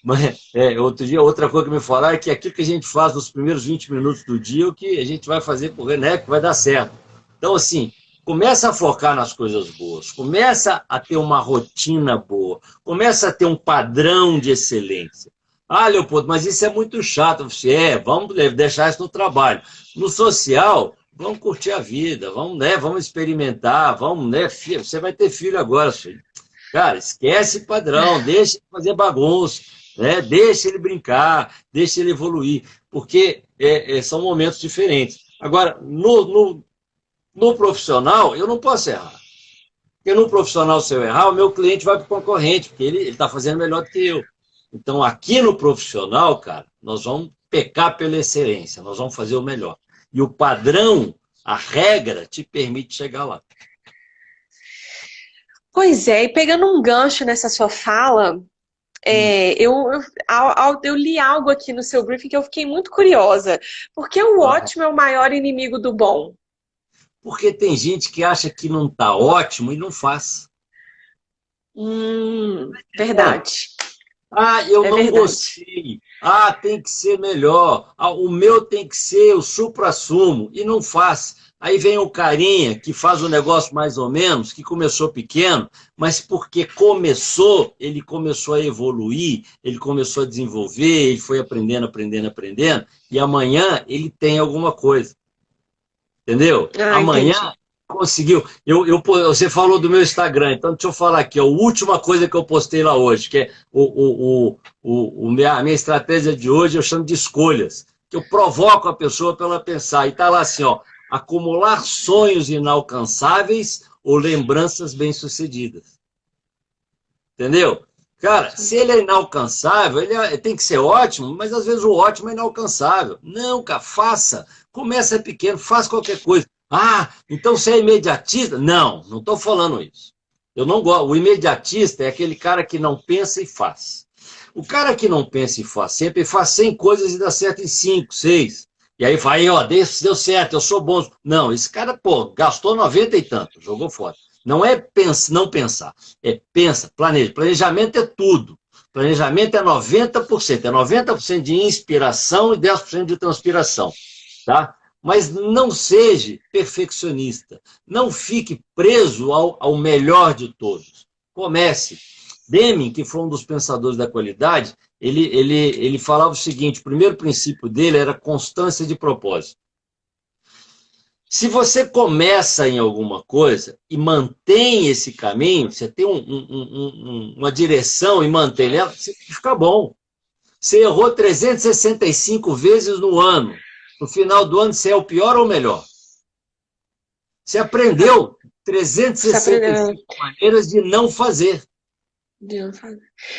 Mas, outro dia, outra coisa que me falaram é que aquilo que a gente faz nos primeiros 20 minutos do dia é o que a gente vai fazer correr, né? Que vai dar certo. Então, assim, começa a focar nas coisas boas, começa a ter uma rotina boa, começa a ter um padrão de excelência. Ah, Leopoldo, mas isso é muito chato. Você, vamos deixar isso no trabalho. No social, vamos curtir a vida, vamos, né, vamos experimentar, vamos, né, filho, você vai ter filho agora, filho. Cara, esquece padrão, deixa ele fazer bagunça, né, deixa ele brincar, deixa ele evoluir, porque são momentos diferentes. Agora, no profissional, eu não posso errar. Porque no profissional, se eu errar, o meu cliente vai para o concorrente, porque ele está fazendo melhor do que eu. Então, aqui no profissional, cara, nós vamos pecar pela excelência, nós vamos fazer o melhor. E o padrão, a regra, te permite chegar lá. Pois é, e pegando um gancho nessa sua fala, eu li algo aqui no seu briefing que eu fiquei muito curiosa. Por que o ótimo é o maior inimigo do bom? Porque tem gente que acha que não está ótimo e não faz. Verdade. Ah, eu não gostei. Ah, tem que ser melhor. Ah, o meu tem que ser o suprassumo. E não faz. Aí vem o carinha que faz o negócio mais ou menos, que começou pequeno, mas porque começou, ele começou a evoluir, ele começou a desenvolver, ele foi aprendendo, aprendendo, aprendendo, e amanhã ele tem alguma coisa. Entendeu? Amanhã entendi. Conseguiu. Você falou do meu Instagram, então deixa eu falar aqui. A última coisa que eu postei lá hoje, que é a minha estratégia de hoje, eu chamo de escolhas. Que eu provoco a pessoa para ela pensar. E está lá assim, ó, acumular sonhos inalcançáveis ou lembranças bem-sucedidas. Entendeu? Cara, se ele é inalcançável, ele tem que ser ótimo, mas às vezes o ótimo é inalcançável. Não, cara, faça. Começa pequeno, faz qualquer coisa. Ah, então você é imediatista? Não, não estou falando isso. Eu não gosto. O imediatista é aquele cara que não pensa e faz. O cara que não pensa e faz sempre faz 100 coisas e dá certo em 5, 6. E aí vai, ó, deu certo, eu sou bom. Não, esse cara, pô, gastou 90 e tanto, jogou fora. Não é não pensar, é pensa, planeja. Planejamento é tudo. Planejamento é 90%. É 90% de inspiração e 10% de transpiração. Tá? Mas não seja perfeccionista. Não fique preso ao melhor de todos. Comece. Deming, que foi um dos pensadores da qualidade, ele falava o seguinte, o primeiro princípio dele era constância de propósito. Se você começa em alguma coisa e mantém esse caminho, você tem uma direção e mantém ela, você fica bom. Você errou 365 vezes no ano. No final do ano, você é o pior ou o melhor? Você aprendeu 365 maneiras de não fazer.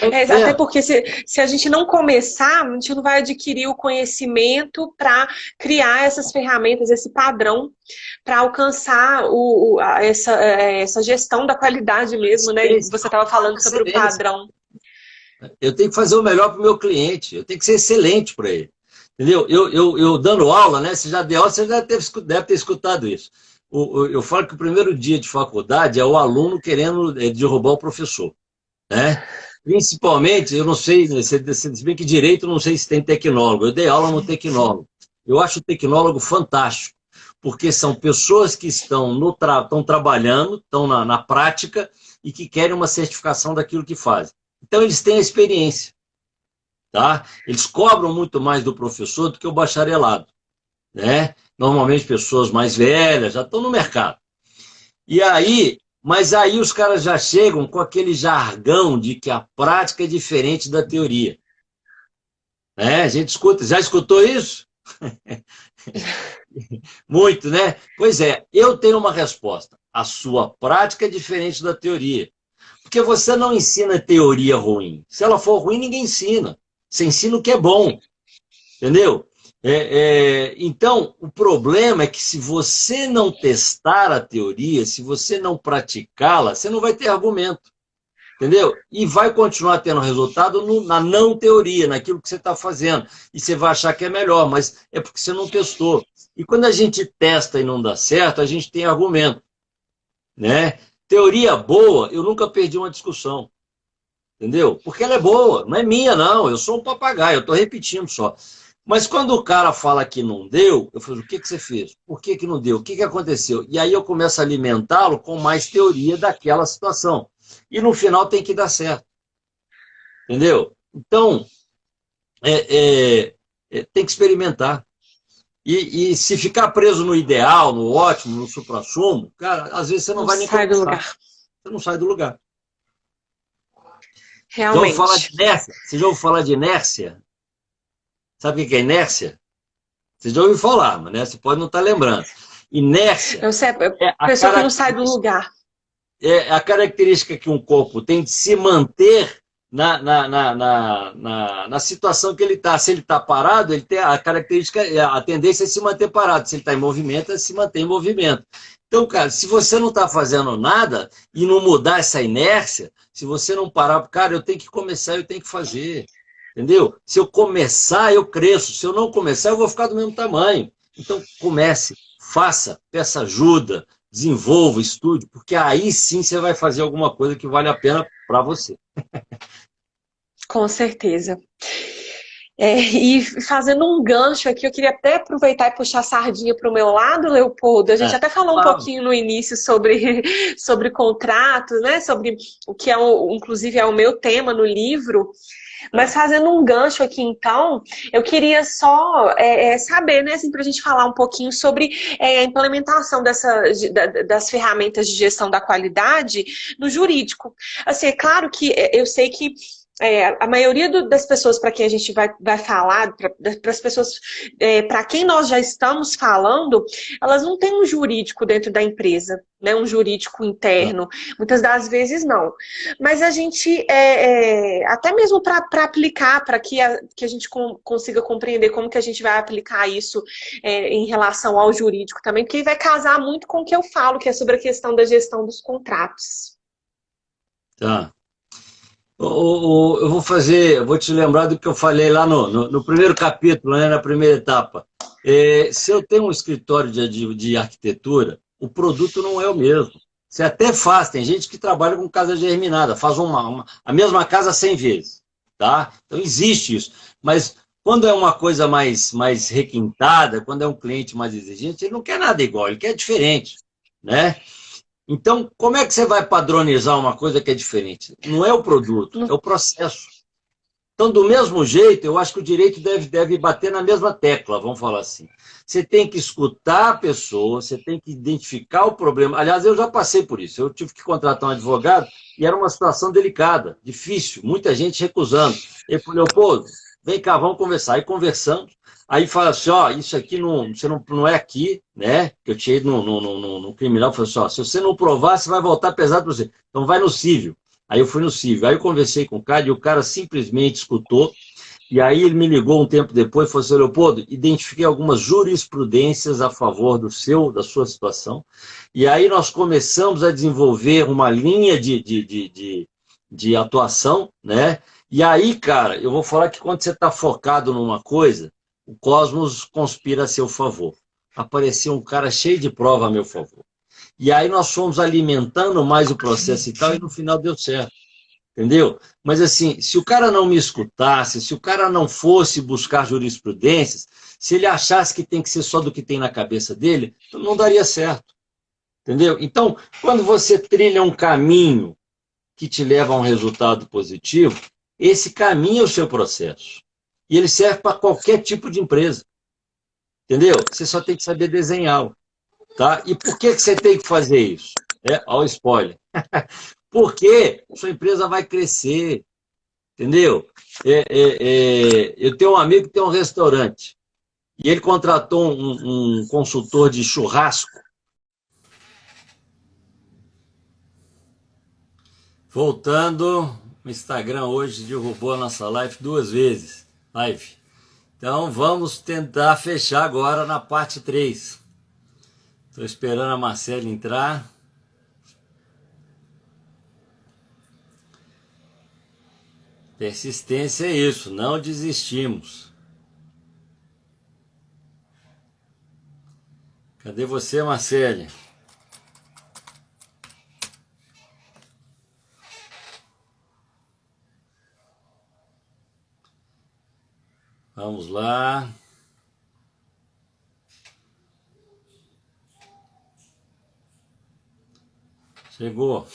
Até porque se a gente não começar, a gente não vai adquirir o conhecimento para criar essas ferramentas, esse padrão, para alcançar essa gestão da qualidade mesmo, né? Você estava falando sobre o padrão. Eu tenho que fazer o melhor para o meu cliente, eu tenho que ser excelente para ele. Entendeu? Eu dando aula, né? Você já deu aula, você já deve ter escutado isso. Eu falo que o primeiro dia de faculdade é o aluno querendo derrubar o professor. Né? Principalmente, eu não sei, se bem que direito, eu não sei se tem tecnólogo. Eu dei aula no tecnólogo. Eu acho o tecnólogo fantástico, porque são pessoas que estão trabalhando, estão na prática e que querem uma certificação daquilo que fazem. Então, eles têm a experiência. Tá? Eles cobram muito mais do professor do que o bacharelado. Né? Normalmente, pessoas mais velhas já estão no mercado. Mas aí os caras já chegam com aquele jargão de que a prática é diferente da teoria. Né? A gente escuta, já escutou isso? Muito, né? Pois é, eu tenho uma resposta. A sua prática é diferente da teoria. Porque você não ensina teoria ruim. Se ela for ruim, ninguém ensina. Você ensina o que é bom. Entendeu? Então, o problema é que se você não testar a teoria, se você não praticá-la, você não vai ter argumento. Entendeu? E vai continuar tendo resultado na não teoria, naquilo que você está fazendo. E você vai achar que é melhor, mas é porque você não testou. E quando a gente testa e não dá certo, a gente tem argumento. Né? Teoria boa, eu nunca perdi uma discussão. Entendeu? Porque ela é boa, não é minha, não. Eu sou um papagaio, eu estou repetindo só. Mas quando o cara fala que não deu, eu falo, o que, que você fez? Por que, que não deu? O que, que aconteceu? E aí eu começo a alimentá-lo com mais teoria daquela situação. E no final tem que dar certo. Entendeu? Então, tem que experimentar. E se ficar preso no ideal, no ótimo, no suprassumo, cara, às vezes você não Não vai nem sai do começar. lugar. Você não sai do lugar. Já ouviu falar de Realmente. inércia? Você já ouviu falar de inércia? Sabe o que é inércia? Você já ouviu falar, mas né, você pode não estar lembrando. Inércia Eu sei, é a pessoa que não sai do característica, lugar. que um corpo tem de se manter na situação que ele está. Se ele está parado, ele tem a característica, a tendência é se manter parado. Se ele está em movimento, é se manter em movimento. Então, cara, se você não está fazendo nada e não mudar essa inércia, se você não parar, cara, eu tenho que começar, eu tenho que fazer. Entendeu? Se eu começar, eu cresço. Se eu não começar, eu vou ficar do mesmo tamanho. Então, comece, faça, peça ajuda, desenvolva, estude, porque aí sim você vai fazer alguma coisa que vale a pena para você. Com certeza. E fazendo um gancho aqui, eu queria até aproveitar e puxar a sardinha para o meu lado, Leopoldo. A gente até falou um Claro. pouquinho no início sobre contratos, né? Sobre o que inclusive é o meu tema no livro. Mas fazendo um gancho aqui, então, eu queria só saber, né, assim, para a gente falar um pouquinho sobre a implementação das ferramentas de gestão da qualidade no jurídico. Assim, é claro que eu sei que a maioria das pessoas para quem a gente vai falar, para as pessoas para quem nós já estamos falando, elas não têm um jurídico dentro da empresa, né, um jurídico interno. Muitas das vezes não. Mas a gente, até mesmo para aplicar, para que a gente consiga compreender como que a gente vai aplicar isso em relação ao jurídico também, porque vai casar muito com o que eu falo, que é sobre a questão da gestão dos contratos. Tá. Eu vou te lembrar do que eu falei lá no primeiro capítulo, né, na primeira etapa. Se eu tenho um escritório de arquitetura, o produto não é o mesmo. Você até faz, tem gente que trabalha com casa germinada, faz a mesma casa 100 vezes, tá? Então existe isso. Mas quando é uma coisa mais requintada, quando é um cliente mais exigente, ele não quer nada igual, ele quer diferente, né? Então, como é que você vai padronizar uma coisa que é diferente? Não é o produto, é o processo. Então, do mesmo jeito, eu acho que o direito deve bater na mesma tecla, vamos falar assim. Você tem que escutar a pessoa, você tem que identificar o problema. Aliás, eu já passei por isso. Eu tive que contratar um advogado e era uma situação delicada, difícil, muita gente recusando. Ele falou, Leopoldo, vem cá, vamos conversar. Aí conversamos. Aí fala assim, ó, isso aqui você não é aqui, né? Que eu tinha ido no criminal, falou assim, ó, se você não provar, você vai voltar pesado para você. Então vai no cívil. Aí eu fui no cívil. Aí eu conversei com o cara e o cara simplesmente escutou. E aí ele me ligou um tempo depois e falou assim, Leopoldo, identifiquei algumas jurisprudências a favor da sua situação. E aí nós começamos a desenvolver uma linha de atuação, né? E aí, cara, eu vou falar que quando você está focado numa coisa, o cosmos conspira a seu favor. Apareceu um cara cheio de prova a meu favor. E aí nós fomos alimentando mais o processo e tal, e no final deu certo. Entendeu? Mas assim, se o cara não me escutasse, se o cara não fosse buscar jurisprudências, se ele achasse que tem que ser só do que tem na cabeça dele, então não daria certo. Entendeu? Então, quando você trilha um caminho que te leva a um resultado positivo, esse caminho é o seu processo. E ele serve para qualquer tipo de empresa. Entendeu? Você só tem que saber desenhá-lo. Tá? E por que você tem que fazer isso? Olha o spoiler. Porque sua empresa vai crescer. Entendeu? Eu tenho um amigo que tem um restaurante. E ele contratou um consultor de churrasco. Voltando, o Instagram hoje derrubou a nossa live 2 vezes. Então vamos tentar fechar agora na parte 3. Estou esperando a Marcela entrar. Persistência é isso, não desistimos. Cadê você, Marcele? Vamos lá. Chegou.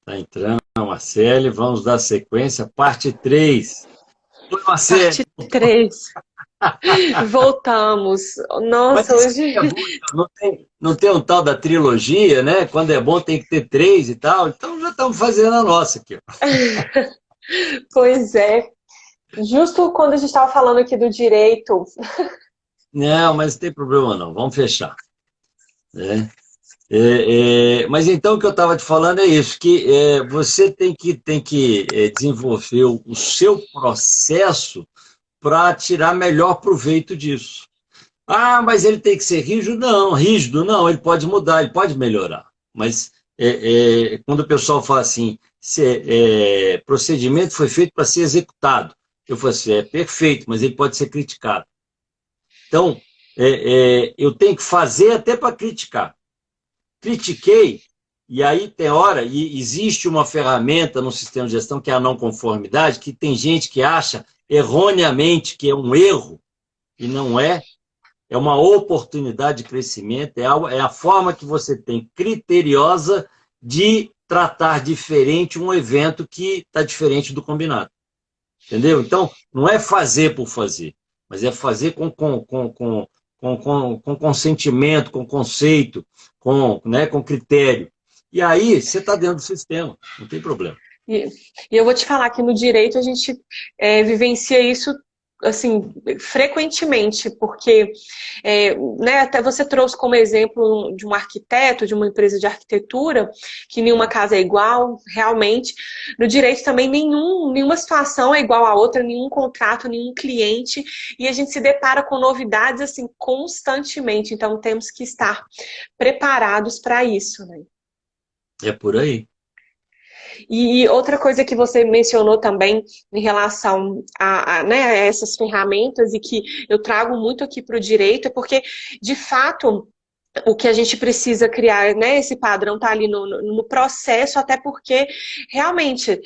Está entrando a Marcele. Vamos dar sequência. Parte 3. Oi, Marcele. Parte 3. Voltamos. Nossa, Mas hoje... é bom, então, não tem um tal da trilogia, né? Quando é bom tem que ter 3 e tal. Então já estamos fazendo a nossa aqui. Pois é. Justo quando a gente estava falando aqui do direito. Não, mas não tem problema não. Vamos fechar. Né? Mas então o que eu estava te falando é isso, que você tem que desenvolver o seu processo para tirar melhor proveito disso. Ah, mas ele tem que ser rígido não, ele pode mudar, ele pode melhorar. Mas quando o pessoal fala assim, procedimento foi feito para ser executado, eu falo assim, é perfeito, mas ele pode ser criticado. Então, eu tenho que fazer até para criticar. Critiquei, e aí tem hora, e existe uma ferramenta no sistema de gestão que é a não conformidade, que tem gente que acha erroneamente que é um erro, e não é. É uma oportunidade de crescimento, é a forma que você tem criteriosa de tratar diferente um evento que está diferente do combinado. Entendeu? Então, não é fazer por fazer, mas é fazer com consentimento, com conceito, com critério. E aí, você está dentro do sistema, não tem problema. E eu vou te falar que no direito a gente vivencia isso assim, frequentemente, porque né, até você trouxe como exemplo de um arquiteto, de uma empresa de arquitetura, que nenhuma casa é igual, realmente. No direito também nenhuma situação é igual a outra, nenhum contrato, nenhum cliente, e a gente se depara com novidades assim constantemente, então temos que estar preparados para isso, né? É por aí. E outra coisa que você mencionou também em relação né, a essas ferramentas e que eu trago muito aqui para o direito é porque, de fato, o que a gente precisa criar, né, esse padrão está ali no processo, até porque realmente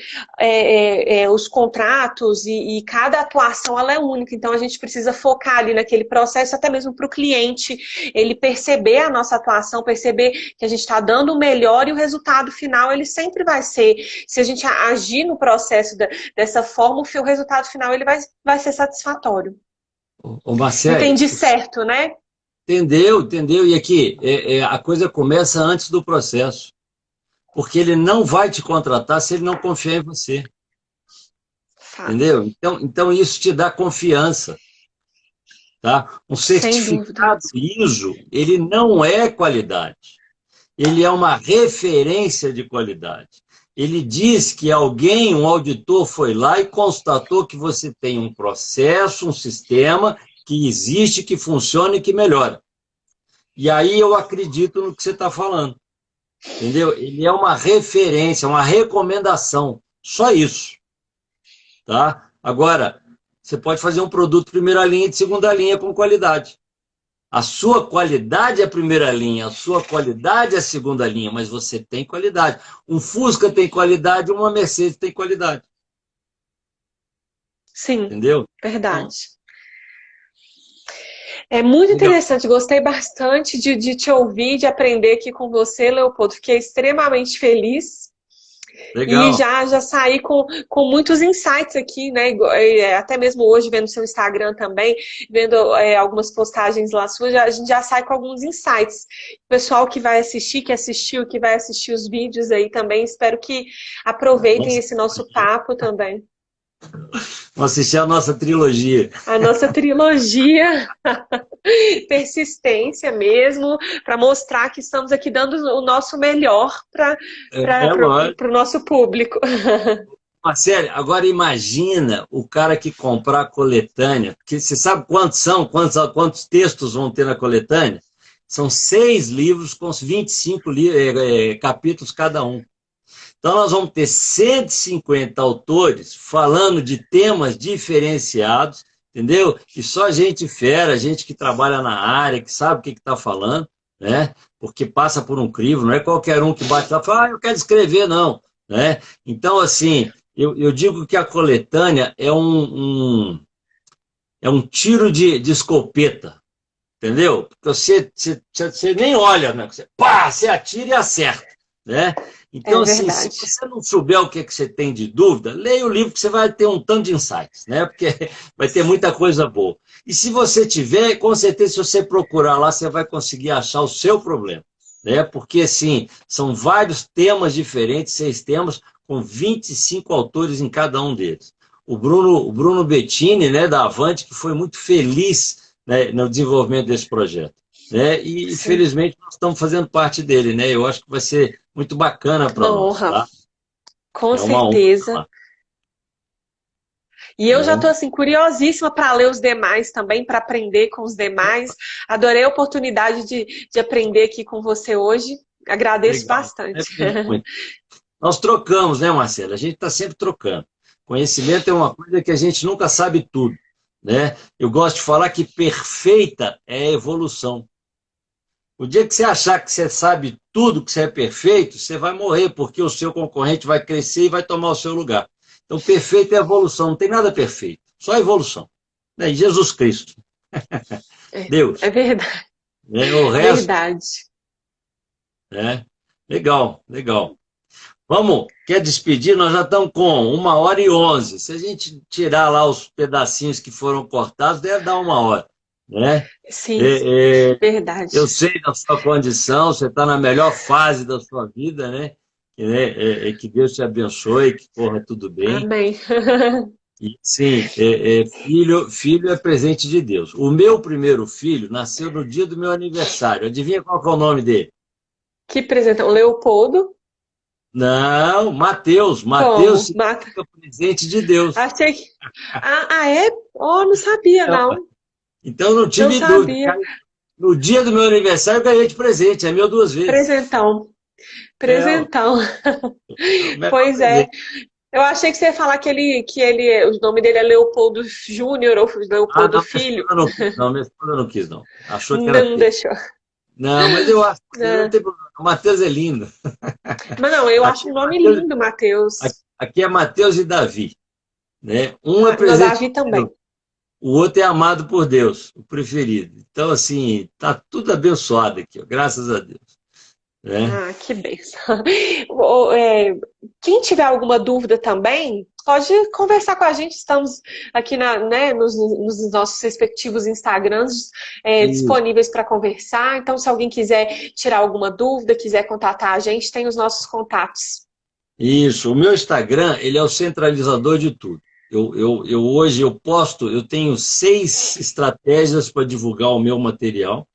os contratos e cada atuação ela é única, então a gente precisa focar ali naquele processo, até mesmo para o cliente, ele perceber a nossa atuação, perceber que a gente está dando o melhor e o resultado final ele sempre vai ser, se a gente agir no processo dessa forma, o resultado final ele vai ser satisfatório. Ô, Marcelo, entendi certo, né? Entendeu. E aqui, a coisa começa antes do processo. Porque ele não vai te contratar se ele não confiar em você. Fato. Entendeu? Então isso te dá confiança. Tá? Um certificado ISO, ele não é qualidade. Ele é uma referência de qualidade. Ele diz que alguém, um auditor, foi lá e constatou que você tem um processo, um sistema que existe, que funciona e que melhora. E aí eu acredito no que você está falando. Entendeu? Ele é uma referência, uma recomendação. Só isso. Tá? Agora, você pode fazer um produto primeira linha e de segunda linha com qualidade. A sua qualidade é a primeira linha, a sua qualidade é a segunda linha, mas você tem qualidade. Um Fusca tem qualidade, uma Mercedes tem qualidade. Sim, entendeu? Verdade. É muito interessante, gostei bastante de te ouvir, de aprender aqui com você, Leopoldo. Fiquei extremamente feliz. Legal. E já saí com muitos insights aqui, né? Até mesmo hoje, vendo seu Instagram também, vendo algumas postagens lá suas, a gente já sai com alguns insights. O pessoal que vai assistir, que assistiu, que vai assistir os vídeos aí também, espero que aproveitem esse nosso papo também. Vamos assistir a nossa trilogia. A nossa trilogia. Persistência mesmo, para mostrar que estamos aqui dando o nosso melhor para o nosso público. Marcelo, agora imagina o cara que comprar a coletânea, porque você sabe quantos são, quantos textos vão ter na coletânea? São 6 livros com 25 capítulos cada um. Então nós vamos ter 150 autores falando de temas diferenciados, entendeu? E só gente fera, gente que trabalha na área, que sabe o que está falando. né? Porque passa por um crivo, não é qualquer um que bate lá e fala, eu quero escrever, não, né? Então, assim, eu digo que a coletânea é um tiro de escopeta, entendeu? Porque você nem olha, né? Você atira e acerta, né? É Então, assim, se verdade. você não souber o que, que você tem de dúvida, leia o livro que você vai ter um tanto de insights, né? Porque vai ter muita coisa boa. E se você tiver, com certeza, se você procurar lá, você vai conseguir achar o seu problema, né? Porque, assim, são vários temas diferentes, 6 temas, com 25 autores em cada um deles. O Bruno Bettini, né, da Avante, que foi muito feliz, né, no desenvolvimento desse projeto, né? E, Sim, felizmente, nós estamos fazendo parte dele, né? Eu acho que vai ser muito bacana para uma nós, honra, tá? com É uma honra, certeza. E eu já né? estou assim curiosíssima para ler os demais também, para aprender com os demais. Adorei a oportunidade de aprender aqui com você hoje. Agradeço Legal. bastante. Aprendi muito. Nós trocamos, né, Marcelo? A gente está sempre trocando. Conhecimento é uma coisa que a gente nunca sabe tudo, né? Eu gosto de falar que perfeita é a evolução. O dia que você achar que você sabe tudo, que você é perfeito, você vai morrer, porque o seu concorrente vai crescer e vai tomar o seu lugar. Então, perfeito é a evolução, não tem nada perfeito, só evolução. Né? E Jesus Cristo, É, é Deus. verdade, Né? O resto, verdade. né? Legal, legal. Vamos, quer despedir? Nós já estamos com 1h11. Se a gente tirar lá os pedacinhos que foram cortados, deve dar 1 hora, né? Sim, É, eu verdade. sei da sua condição, você está na melhor fase da sua vida, né? Que Deus te abençoe, que corra tudo bem. Amém. E, sim, filho é presente de Deus. O meu primeiro filho nasceu no dia do meu aniversário. Adivinha qual que é o nome dele? Que presente. O Leopoldo? Não, Mateus. Mateus Como? Mata. significa presente de Deus. Achei que. É? Oh, não sabia, Então, não. então não Não tive dúvida. sabia. No dia do meu aniversário eu ganhei de presente, é meu 2 vezes. Presentão. É, Presentão. é o melhor Pois é. presente. Eu achei que você ia falar o nome dele é Leopoldo Júnior ou Ah, Leopoldo não, minha Filho. esposa não quis, não. Minha esposa não quis, não. Achou que era Não feio. deixou. Não, mas eu acho que não É. tem problema. O Matheus é lindo. Mas não, eu acho Aqui um é nome Mateus, lindo, Matheus. aqui é Mateus e Davi, né? Um é Ah, meu presente Davi de Deus, também. o outro é amado por Deus, o preferido. Então, assim, tá tudo abençoado aqui, ó, graças a Deus, né? Ah, que bênção. Quem tiver alguma dúvida também, pode conversar com a gente. Estamos aqui nos nossos respectivos Instagrams Isso. disponíveis para conversar. Então, se alguém quiser tirar alguma dúvida, quiser contatar a gente, tem os nossos contatos. Isso, o meu Instagram, ele é o centralizador de tudo. Hoje eu posto, eu tenho 6 estratégias para divulgar o meu material.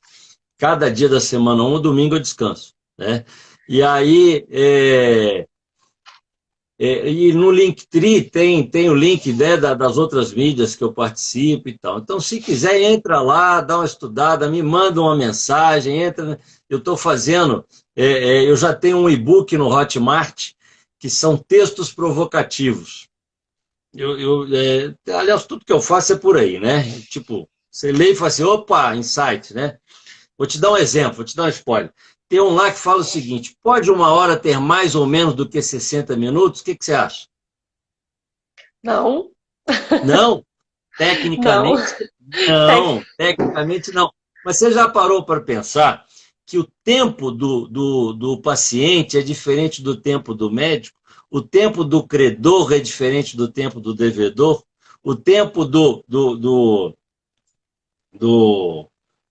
Cada dia da semana, um domingo eu descanso, né? E aí, e no Linktree tem o link, né, das outras mídias que eu participo e tal. Então, se quiser, entra lá, dá uma estudada, me manda uma mensagem, entra. Eu estou fazendo, eu já tenho um e-book no Hotmart, que são textos provocativos. Aliás, tudo que eu faço é por aí, né? Tipo, você lê e fala assim, opa, insight, né? Vou te dar um exemplo, vou te dar um spoiler. Tem um lá que fala o seguinte: pode 1 hora ter mais ou menos do que 60 minutos? O que, que você acha? Não, Não, não. tecnicamente Tem. não, tecnicamente não. Mas você já parou para pensar que o tempo do paciente é diferente do tempo do médico? O tempo do credor é diferente do tempo do devedor? O tempo do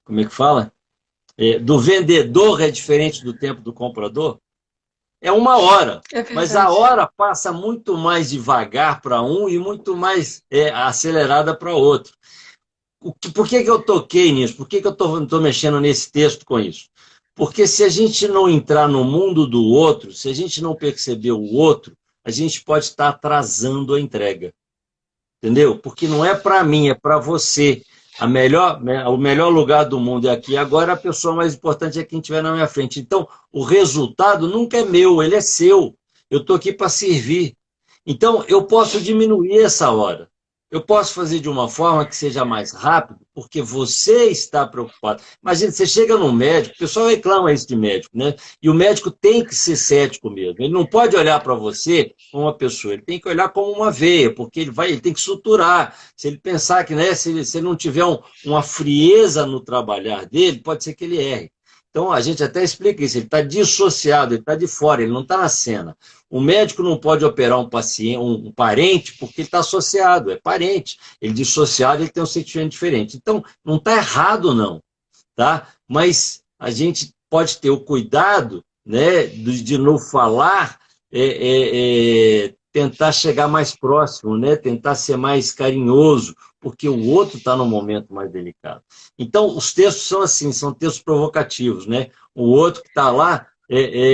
como é que fala? Do vendedor é diferente do tempo do comprador? É 1 hora, É mas a verdade. hora passa muito mais devagar para um e muito mais acelerada para outro. Por que eu toquei nisso? Por que eu estou mexendo nesse texto com isso? Porque se a gente não entrar no mundo do outro, se a gente não perceber o outro, a gente pode estar atrasando a entrega. Entendeu? Porque não é para mim, é para você. O melhor lugar do mundo é aqui. Agora a pessoa mais importante é quem estiver na minha frente. Então, o resultado nunca é meu, ele é seu. Eu estou aqui para servir. Então, eu posso diminuir essa hora. Eu posso fazer de uma forma que seja mais rápido, porque você está preocupado. Imagina, você chega num médico, o pessoal reclama isso de médico, né? E o médico tem que ser cético mesmo. Ele não pode olhar para você como uma pessoa, ele tem que olhar como uma veia, porque ele tem que suturar. Se ele pensar que, né, se ele não tiver uma frieza no trabalhar dele, pode ser que ele erre. Então, a gente até explica isso, ele está dissociado, ele está de fora, ele não está na cena. O médico não pode operar um paciente, um parente, porque ele está associado, é parente. Ele dissociado, ele tem um sentimento diferente. Então, não está errado, não, tá? Mas a gente pode ter o cuidado, né, de não falar, tentar chegar mais próximo, né, tentar ser mais carinhoso, porque o outro está num momento mais delicado. Então, os textos são assim, são textos provocativos, né? O outro que está lá,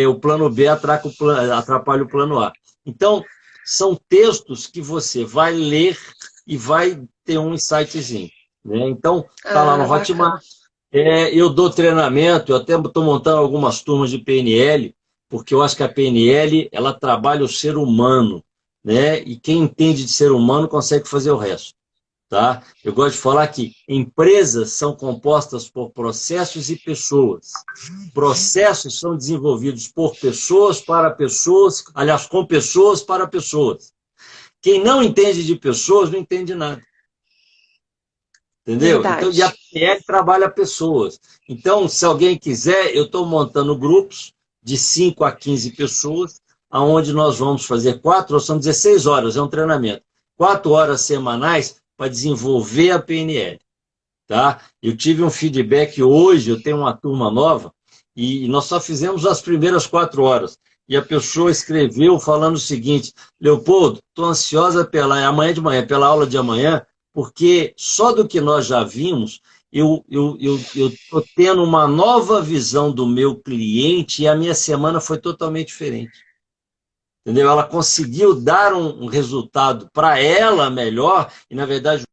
o plano B atrapalha o plano A. Então, são textos que você vai ler e vai ter um insightzinho, né? Então, está lá no Hotmart. Eu dou treinamento, eu até estou montando algumas turmas de PNL, porque eu acho que a PNL, ela trabalha o ser humano, né? E quem entende de ser humano consegue fazer o resto. Tá? Eu gosto de falar que empresas são compostas por processos e pessoas. Processos são desenvolvidos por pessoas para pessoas, aliás, com pessoas para pessoas. Quem não entende de pessoas não entende nada. Entendeu? Então, e a PNL trabalha pessoas. Então, se alguém quiser, eu estou montando grupos de 5 a 15 pessoas, onde nós vamos fazer 4, são 16 horas, é um treinamento. 4 horas semanais para desenvolver a PNL. Tá? Eu tive um feedback hoje, eu tenho uma turma nova, e nós só fizemos as primeiras 4 horas. E a pessoa escreveu falando o seguinte: Leopoldo, estou ansiosa amanhã de manhã, pela aula de amanhã, porque só do que nós já vimos, eu estou tendo uma nova visão do meu cliente e a minha semana foi totalmente diferente. Entendeu? Ela conseguiu dar um resultado para ela melhor e, na verdade,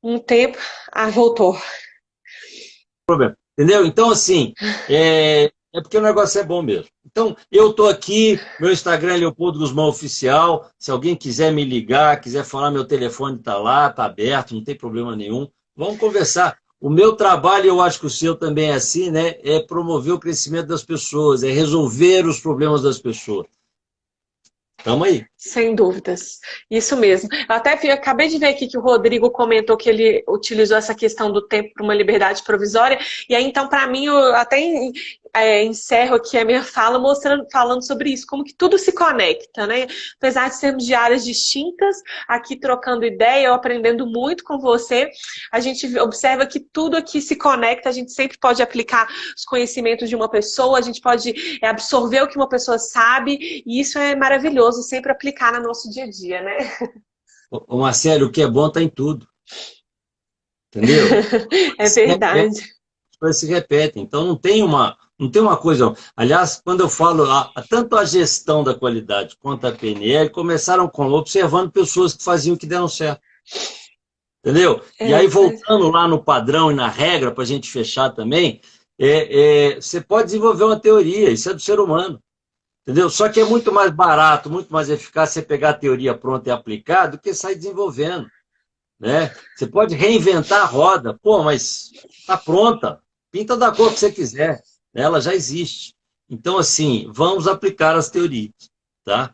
um tempo, voltou. problema. Entendeu? Então, assim, porque o negócio é bom mesmo. Então, eu estou aqui, meu Instagram é Leopoldo Guzmão Oficial. Se alguém quiser me ligar, quiser falar, meu telefone está lá, está aberto, não tem problema nenhum. Vamos conversar. O meu trabalho, eu acho que o seu também é assim, né? É promover o crescimento das pessoas, é resolver os problemas das pessoas. Tamo aí. Sem dúvidas, isso mesmo. Acabei de ver aqui que o Rodrigo comentou que ele utilizou essa questão do tempo para uma liberdade provisória, e aí então para mim eu até encerro aqui a minha fala falando sobre isso, como que tudo se conecta, né? Apesar de sermos de áreas distintas, aqui trocando ideia, eu aprendendo muito com você, a gente observa que tudo aqui se conecta, a gente sempre pode aplicar os conhecimentos de uma pessoa, a gente pode absorver o que uma pessoa sabe, e isso é maravilhoso, sempre aplicar no nosso dia a dia, né? Ô, Marcelo, o que é bom está em tudo. Entendeu? É verdade. As coisas se repetem. Então, não tem uma coisa. Aliás, quando eu falo, tanto a gestão da qualidade quanto a PNL começaram observando pessoas que faziam o que deram certo. Entendeu? E aí, voltando lá no padrão e na regra, para a gente fechar também, você pode desenvolver uma teoria, isso é do ser humano. Entendeu? Só que é muito mais barato, muito mais eficaz você pegar a teoria pronta e aplicar do que sair desenvolvendo. Né? Você pode reinventar a roda. Pô, mas está pronta. Pinta da cor que você quiser. Ela já existe. Então, assim, vamos aplicar as teorias. Tá?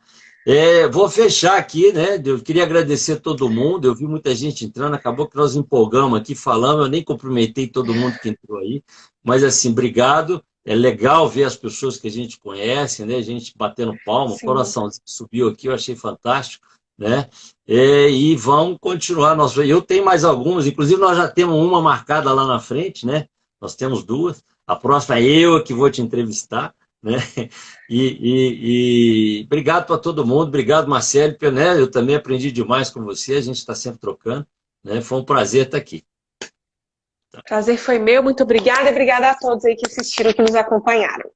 Vou fechar aqui, né? Eu queria agradecer a todo mundo. Eu vi muita gente entrando, acabou que nós empolgamos aqui, falando. Eu nem cumprimentei todo mundo que entrou aí. Mas, assim, obrigado. É legal ver as pessoas que a gente conhece, né? A gente batendo palma, o coraçãozinho subiu aqui, eu achei fantástico, né? E vamos continuar. Eu tenho mais algumas, inclusive nós já temos uma marcada lá na frente, né? Nós temos 2. A próxima é eu que vou te entrevistar, né? E obrigado para todo mundo, obrigado, Marcelo, né? Eu também aprendi demais com você, a gente está sempre trocando, né? Foi um prazer estar aqui. Prazer foi meu, muito obrigada e obrigada a todos aí que assistiram, que nos acompanharam.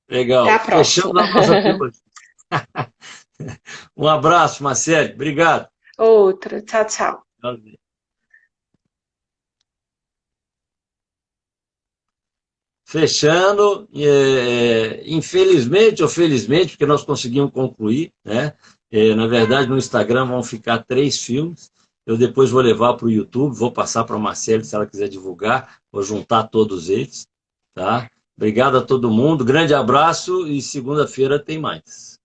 Legal. Até a próxima. Fechamos a nossa trilogia. Um abraço, Marcelo. Obrigado. Outra. Tchau, tchau. fechando, infelizmente ou felizmente, porque nós conseguimos concluir, né? Na verdade, no Instagram vão ficar 3 filmes. Eu depois vou levar para o YouTube, vou passar para a Marcele, se ela quiser divulgar, vou juntar todos eles, tá? Obrigado a todo mundo, grande abraço e segunda-feira tem mais.